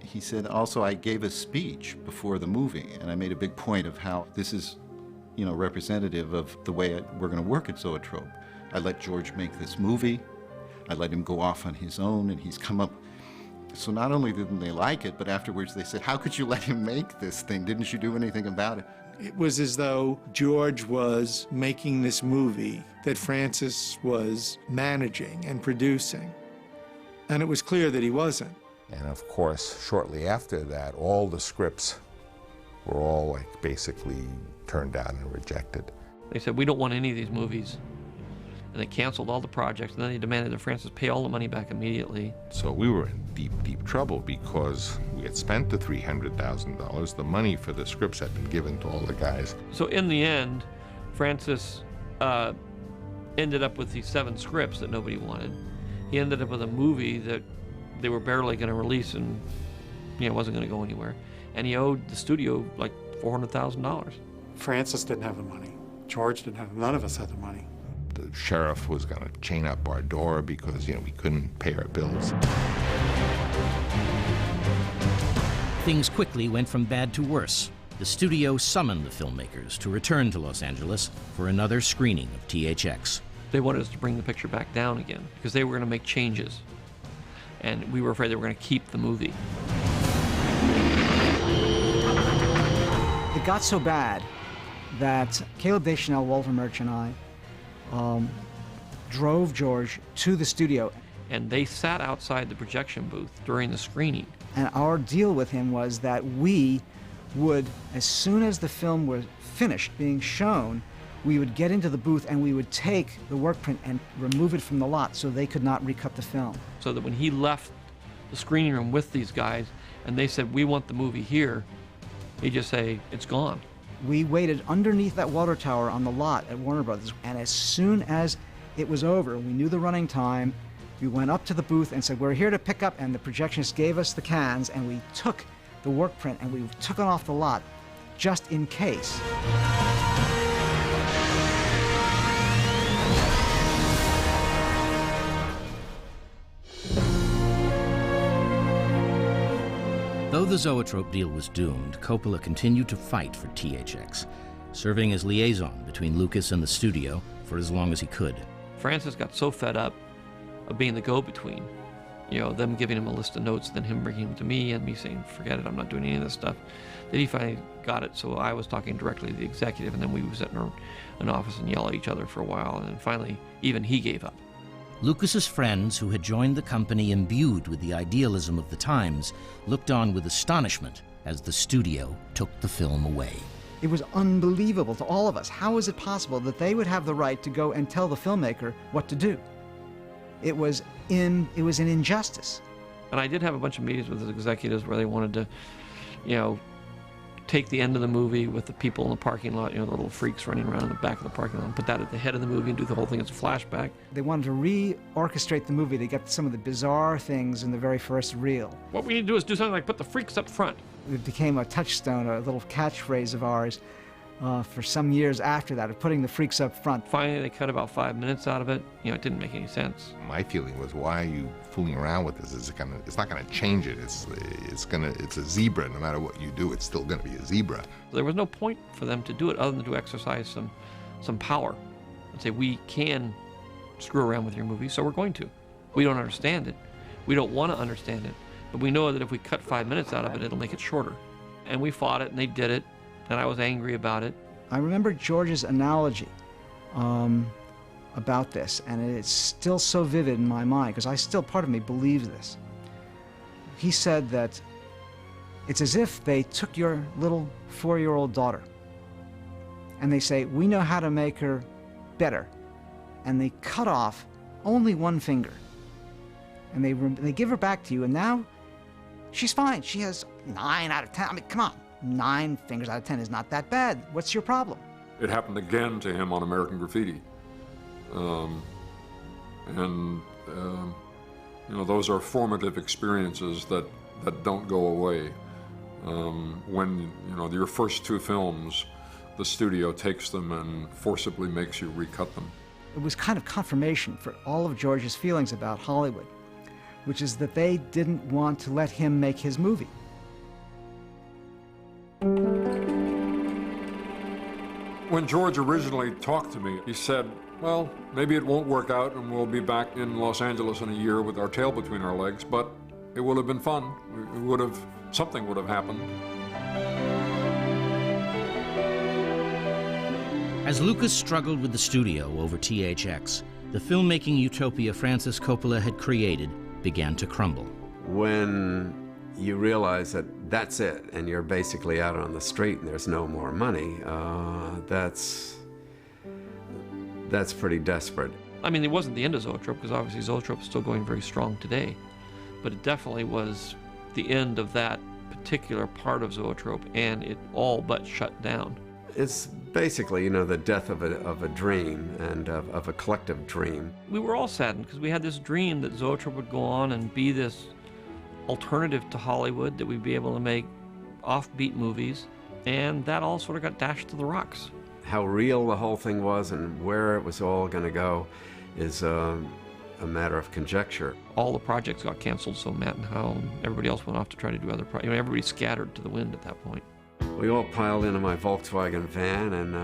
he said, also, I gave a speech before the movie, and I made a big point of how this is, representative of the way we're going to work at Zoetrope. I let George make this movie. I let him go off on his own, and he's come up. So not only didn't they like it, but afterwards they said, how could you let him make this thing? Didn't you do anything about it? It was as though George was making this movie that Francis was managing and producing. And it was clear that he wasn't. And of course, shortly after that, all the scripts were all basically turned down and rejected. They said, we don't want any of these movies. And they canceled all the projects, and then they demanded that Francis pay all the money back immediately. So we were in deep, deep trouble because we had spent the $300,000. The money for the scripts had been given to all the guys. So in the end, Francis ended up with these 7 scripts that nobody wanted. He ended up with a movie that they were barely going to release, and wasn't going to go anywhere. And he owed the studio like $400,000. Francis didn't have the money. George didn't have. None of us had the money. The sheriff was going to chain up our door because we couldn't pay our bills. Things quickly went from bad to worse. The studio summoned the filmmakers to return to Los Angeles for another screening of THX. They wanted us to bring the picture back down again because they were going to make changes. And we were afraid they were going to keep the movie. It got so bad that Caleb Deschanel, Walter Murch, and I drove George to the studio. And they sat outside the projection booth during the screening. And our deal with him was that we would, as soon as the film was finished being shown, we would get into the booth and we would take the work print and remove it from the lot so they could not recut the film. So that when he left the screening room with these guys and they said, we want the movie here, he'd just say, it's gone. We waited underneath that water tower on the lot at Warner Brothers, and as soon as it was over, we knew the running time, we went up to the booth and said, we're here to pick up, and the projectionist gave us the cans, and we took the work print and we took it off the lot just in case. Though the Zoetrope deal was doomed, Coppola continued to fight for THX, serving as liaison between Lucas and the studio for as long as he could. Francis got so fed up of being the go-between, them giving him a list of notes, then him bringing them to me and me saying, forget it, I'm not doing any of this stuff, that he finally got it. So I was talking directly to the executive, and then we would sit in an office and yell at each other for a while, and then finally even he gave up. Lucas's friends, who had joined the company imbued with the idealism of the times, looked on with astonishment as the studio took the film away. It was unbelievable to all of us. How is it possible that they would have the right to go and tell the filmmaker what to do? It was an injustice. And I did have a bunch of meetings with the executives where they wanted to you know, take the end of the movie with the people in the parking lot, you know, the little freaks running around in the back of the parking lot, and put that at the head of the movie and do the whole thing as a flashback. They wanted to re-orchestrate the movie to get some of the bizarre things in the very first reel. What we need to do is do something like put the freaks up front. It became a touchstone, a little catchphrase of ours for some years after that, of putting the freaks up front. Finally, they cut about 5 minutes out of it. You know, it didn't make any sense. My feeling was, why are you fooling around with this? It's not gonna change it. It's a zebra. No matter what you do, it's still gonna be a zebra. There was no point for them to do it other than to exercise some power and say, we can screw around with your movie, so we're going to. We don't understand it. We don't want to understand it. But we know that if we cut 5 minutes out of it, it'll make it shorter. And we fought it, and they did it, and I was angry about it. I remember George's analogy about this, and it's still so vivid in my mind, because part of me believes this. He said that it's as if they took your little 4-year-old daughter, and they say, we know how to make her better, and they cut off only one finger, and they give her back to you, and now she's fine. She has 9 out of 10. I mean, come on. 9 fingers out of 10 is not that bad. What's your problem? It happened again to him on American Graffiti. You know, those are formative experiences that don't go away. When, you know, your first 2 films, the studio takes them and forcibly makes you recut them. It was kind of confirmation for all of George's feelings about Hollywood, which is that they didn't want to let him make his movie. When George originally talked to me, he said, well, maybe it won't work out and we'll be back in Los Angeles in a year with our tail between our legs, but it would have been fun. Something would have happened. As Lucas struggled with the studio over THX, the filmmaking utopia Francis Coppola had created began to crumble. When you realize that that's it, and you're basically out on the street and there's no more money, that's pretty desperate. I mean, it wasn't the end of Zoetrope, because obviously Zoetrope is still going very strong today, but it definitely was the end of that particular part of Zoetrope, and it all but shut down. It's basically, you know, the death of a dream and of a collective dream. We were all saddened because we had this dream that Zoetrope would go on and be this alternative to Hollywood, that we'd be able to make offbeat movies, and that all sort of got dashed to the rocks. How real the whole thing was and where it was all going to go is a matter of conjecture. All the projects got canceled, so Matt and Hal and everybody else went off to try to do other projects. You know, everybody scattered to the wind at that point. We all piled into my Volkswagen van and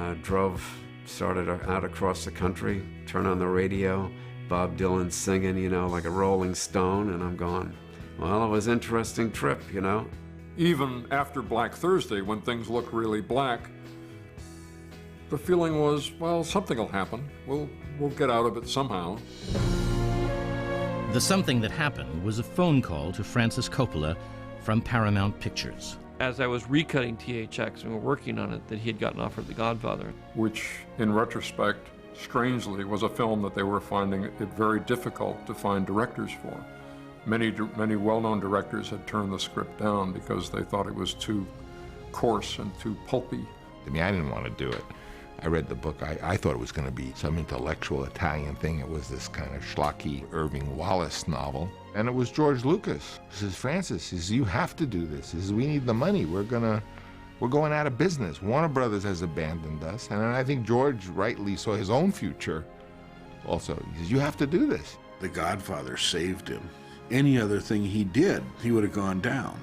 started out across the country, turn on the radio, Bob Dylan singing, you know, like a Rolling Stone, and I'm going, well, it was an interesting trip, you know. Even after Black Thursday, when things looked really black, the feeling was, well, something will happen. We'll get out of it somehow. The something that happened was a phone call to Francis Coppola from Paramount Pictures. As I was recutting THX and we were working on it, that he had gotten offered The Godfather. Which, in retrospect, strangely, was a film that they were finding it very difficult to find directors for. Many well-known directors had turned the script down because they thought it was too coarse and too pulpy. I mean, I didn't want to do it. I read the book. I thought it was going to be some intellectual Italian thing. It was this kind of schlocky Irving Wallace novel. And it was George Lucas. He says, Francis, he says, you have to do this. He says, we need the money. We're going out of business. Warner Brothers has abandoned us. And I think George rightly saw his own future also. He says, you have to do this. The Godfather saved him. Any other thing he did, he would have gone down.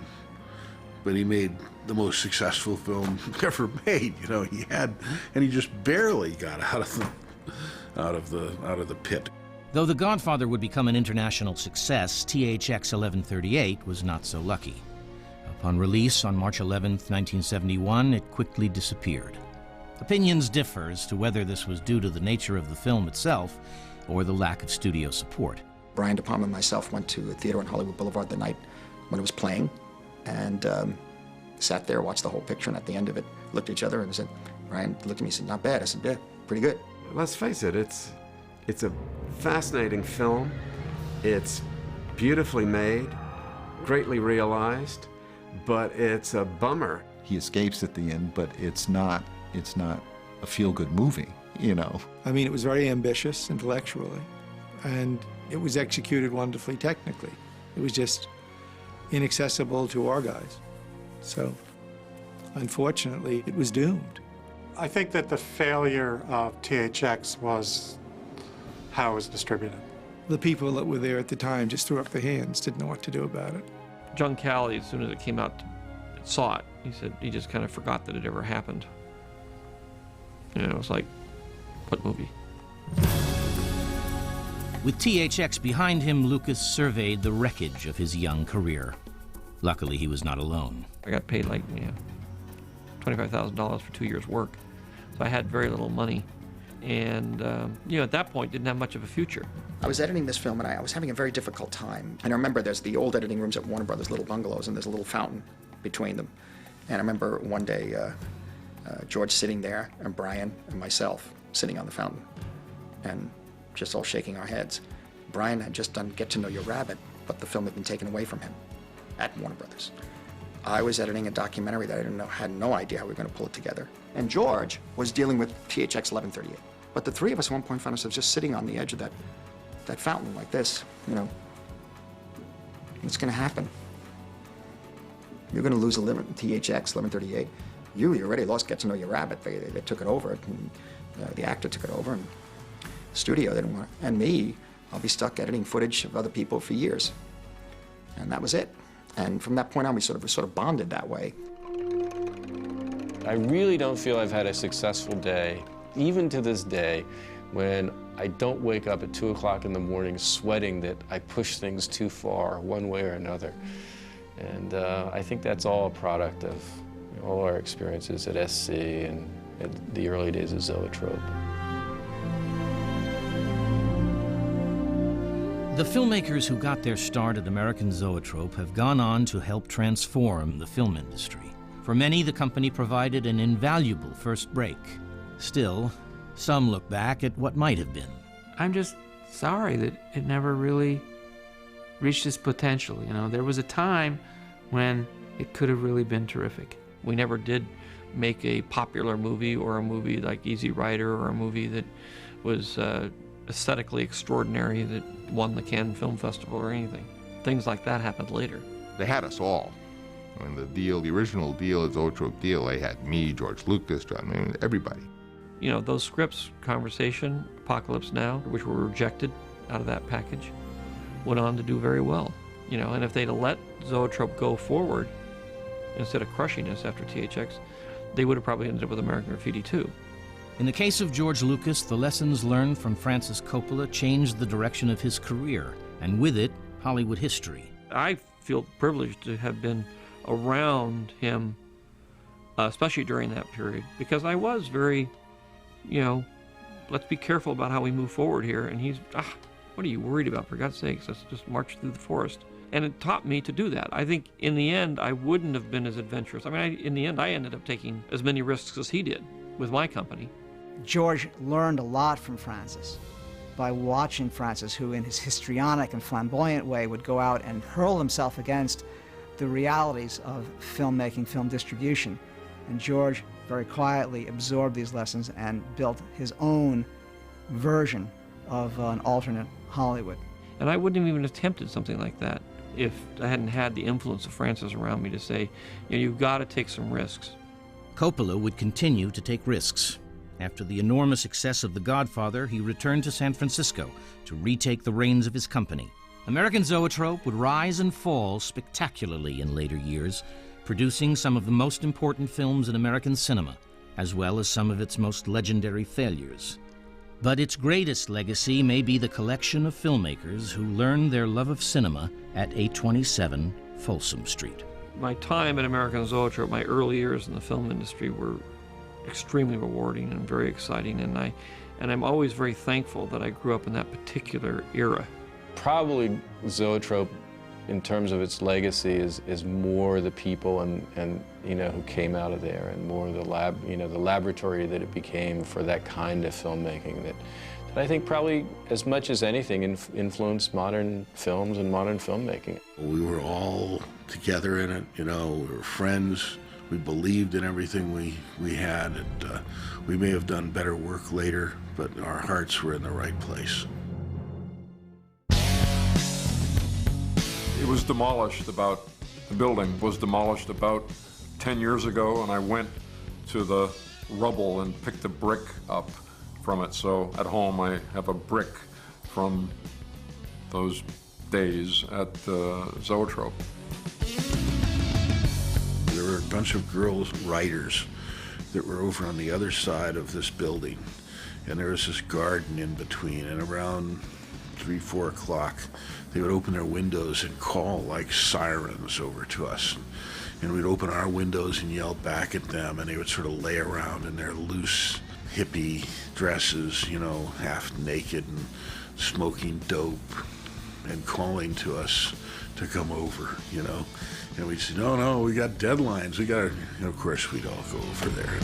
But he made the most successful film ever made. You know, he just barely got out of the pit. Though The Godfather would become an international success, THX 1138 was not so lucky. Upon release on March 11, 1971, it quickly disappeared. Opinions differ as to whether this was due to the nature of the film itself or the lack of studio support. Brian De Palma and myself went to a theater on Hollywood Boulevard the night when it was playing, and sat there, watched the whole picture, and at the end of it, looked at each other and said, Brian looked at me and said, not bad. I said, yeah, pretty good. Let's face it, it's a fascinating film. It's beautifully made, greatly realized. but it's a bummer. He escapes at the end, but it's not a feel-good movie, you know. I mean, it was very ambitious intellectually, and it was executed wonderfully technically. It was just inaccessible to our guys. So, unfortunately, it was doomed. I think that the failure of THX was how it was distributed. The people that were there at the time just threw up their hands, didn't know what to do about it. John Calley, as soon as it came out, saw it. He said he just kind of forgot that it ever happened. You know, it was like, what movie? With THX behind him, Lucas surveyed the wreckage of his young career. Luckily, he was not alone. I got paid like, $25,000 for 2 years' work. So I had very little money. And, at that point, didn't have much of a future. I was editing this film, and I was having a very difficult time. And I remember there's the old editing rooms at Warner Brothers, little bungalows, and there's a little fountain between them. And I remember one day George sitting there, and Brian and myself sitting on the fountain, and just all shaking our heads. Brian had just done Get to Know Your Rabbit, but the film had been taken away from him at Warner Brothers. I was editing a documentary that I had no idea how we were going to pull it together. And George was dealing with THX 1138. But the three of us at one point found ourselves just sitting on the edge of that fountain like this, What's going to happen? You're going to lose THX 1138. You already lost Get to Know Your Rabbit. They took it over. And, the actor took it over, and the studio didn't want it. And me, I'll be stuck editing footage of other people for years. And that was it. And from that point on, we sort of bonded that way. I really don't feel I've had a successful day, even to this day, when I don't wake up at 2 o'clock in the morning sweating that I pushed things too far one way or another. And I think that's all a product of all our experiences at SC and at the early days of Zoetrope. The filmmakers who got their start at American Zoetrope have gone on to help transform the film industry. For many, the company provided an invaluable first break. Still, some look back at what might have been. I'm just sorry that it never really reached its potential. There was a time when it could have really been terrific. We never did make a popular movie or a movie like Easy Rider or a movie that was aesthetically extraordinary that won the Cannes Film Festival or anything. Things like that happened later. They had us all. I mean, the original deal, the Zoetrope deal, they had me, George Lucas, everybody. Those scripts, Conversation, Apocalypse Now, which were rejected out of that package, went on to do very well. And if they'd have let Zoetrope go forward, instead of crushing us after THX, they would have probably ended up with American Graffiti too. In the case of George Lucas, the lessons learned from Francis Coppola changed the direction of his career, and with it, Hollywood history. I feel privileged to have been around him, especially during that period, because I was very, let's be careful about how we move forward here. And he's, what are you worried about? For God's sakes, let's just march through the forest. And it taught me to do that. I think in the end, I wouldn't have been as adventurous. I mean, in the end, I ended up taking as many risks as he did with my company. George learned a lot from Francis by watching Francis, who in his histrionic and flamboyant way would go out and hurl himself against the realities of filmmaking, film distribution. And George very quietly absorbed these lessons and built his own version of an alternate Hollywood. And I wouldn't have even attempted something like that if I hadn't had the influence of Francis around me to say, you've got to take some risks. Coppola would continue to take risks. After the enormous success of The Godfather, he returned to San Francisco to retake the reins of his company. American Zoetrope would rise and fall spectacularly in later years, producing some of the most important films in American cinema, as well as some of its most legendary failures. But its greatest legacy may be the collection of filmmakers who learned their love of cinema at 827 Folsom Street. My time at American Zoetrope, my early years in the film industry, were extremely rewarding and very exciting, and I'm always very thankful that I grew up in that particular era. Probably Zoetrope, in terms of its legacy, is more the people and who came out of there, and more the laboratory that it became for that kind of filmmaking that I think probably as much as anything influenced modern films and modern filmmaking. We were all together in it, you know, we were friends. We believed in everything we had, and we may have done better work later, but our hearts were in the right place. It was demolished the building was demolished about 10 years ago, and I went to the rubble and picked a brick up from it. So at home I have a brick from those days at Zoetrope. There were a bunch of girls writers that were over on the other side of this building, and there was this garden in between, and around 3, 4 o'clock they would open their windows and call like sirens over to us, and we'd open our windows and yell back at them, and they would sort of lay around in their loose hippie dresses, you know, half naked and smoking dope and calling to us to come over, you know. And we'd say, no, we got deadlines. We got to, and of course, we'd all go over there.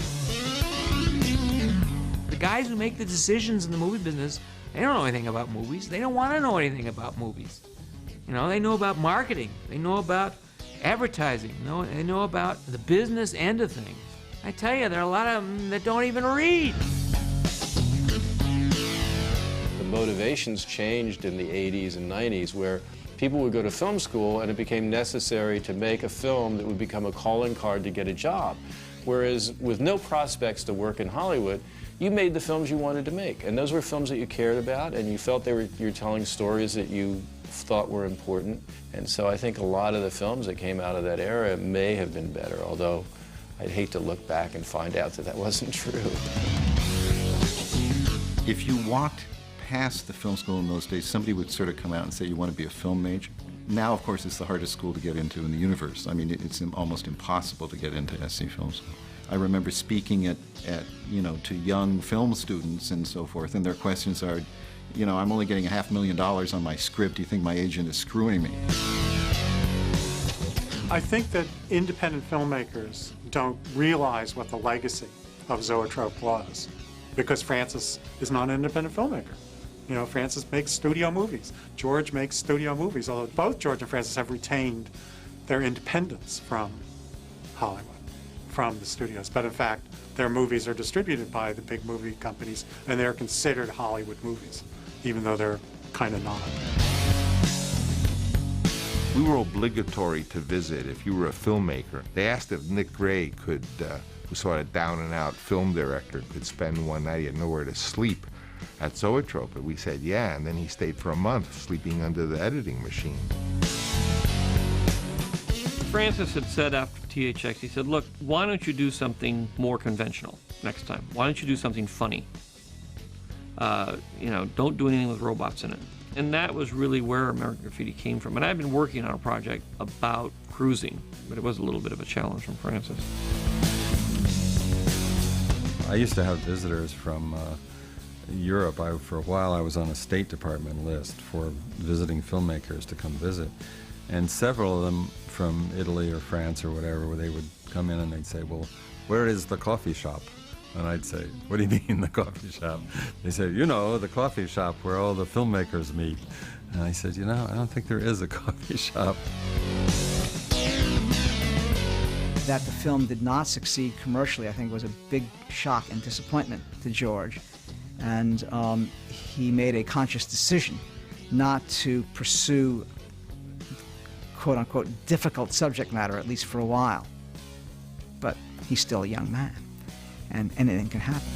The guys who make the decisions in the movie business, they don't know anything about movies. They don't want to know anything about movies. You know, they know about marketing. They know about advertising. They know about the business end of things. I tell you, there are a lot of them that don't even read. The motivations changed in the 80s and 90s, where people would go to film school and it became necessary to make a film that would become a calling card to get a job. Whereas with no prospects to work in Hollywood, you made the films you wanted to make. And those were films that you cared about, and you felt you're telling stories that you thought were important. And so I think a lot of the films that came out of that era may have been better, although I'd hate to look back and find out that that wasn't true. If you walked past the film school in those days, somebody would sort of come out and say, you want to be a film major? Now, of course, it's the hardest school to get into in the universe. I mean, it's almost impossible to get into SC Film School. I remember speaking at to young film students and so forth, and their questions are, I'm only getting $500,000 on my script. Do you think my agent is screwing me? I think that independent filmmakers don't realize what the legacy of Zoetrope was, because Francis is not an independent filmmaker. Francis makes studio movies. George makes studio movies, although both George and Francis have retained their independence from Hollywood, from the studios. But in fact, their movies are distributed by the big movie companies, and they're considered Hollywood movies, even though they're kind of not. We were obligatory to visit if you were a filmmaker. They asked if Nick Gray could, who's sort of down-and-out film director, could spend one night, he had nowhere to sleep at Zoetrope. And we said, yeah, and then he stayed for a month sleeping under the editing machine. Francis had said after THX, he said, look, why don't you do something more conventional next time? Why don't you do something funny? Don't do anything with robots in it. And that was really where American Graffiti came from. And I've been working on a project about cruising, but it was a little bit of a challenge from Francis. I used to have visitors from Europe. For a while I was on a State Department list for visiting filmmakers to come visit. And several of them from Italy or France or whatever, where they would come in and they'd say, well, where is the coffee shop? And I'd say, what do you mean, the coffee shop? They said, the coffee shop where all the filmmakers meet. And I said, I don't think there is a coffee shop. That the film did not succeed commercially, I think, was a big shock and disappointment to George. And he made a conscious decision not to pursue quote-unquote difficult subject matter, at least for a while. But he's still a young man, and anything can happen.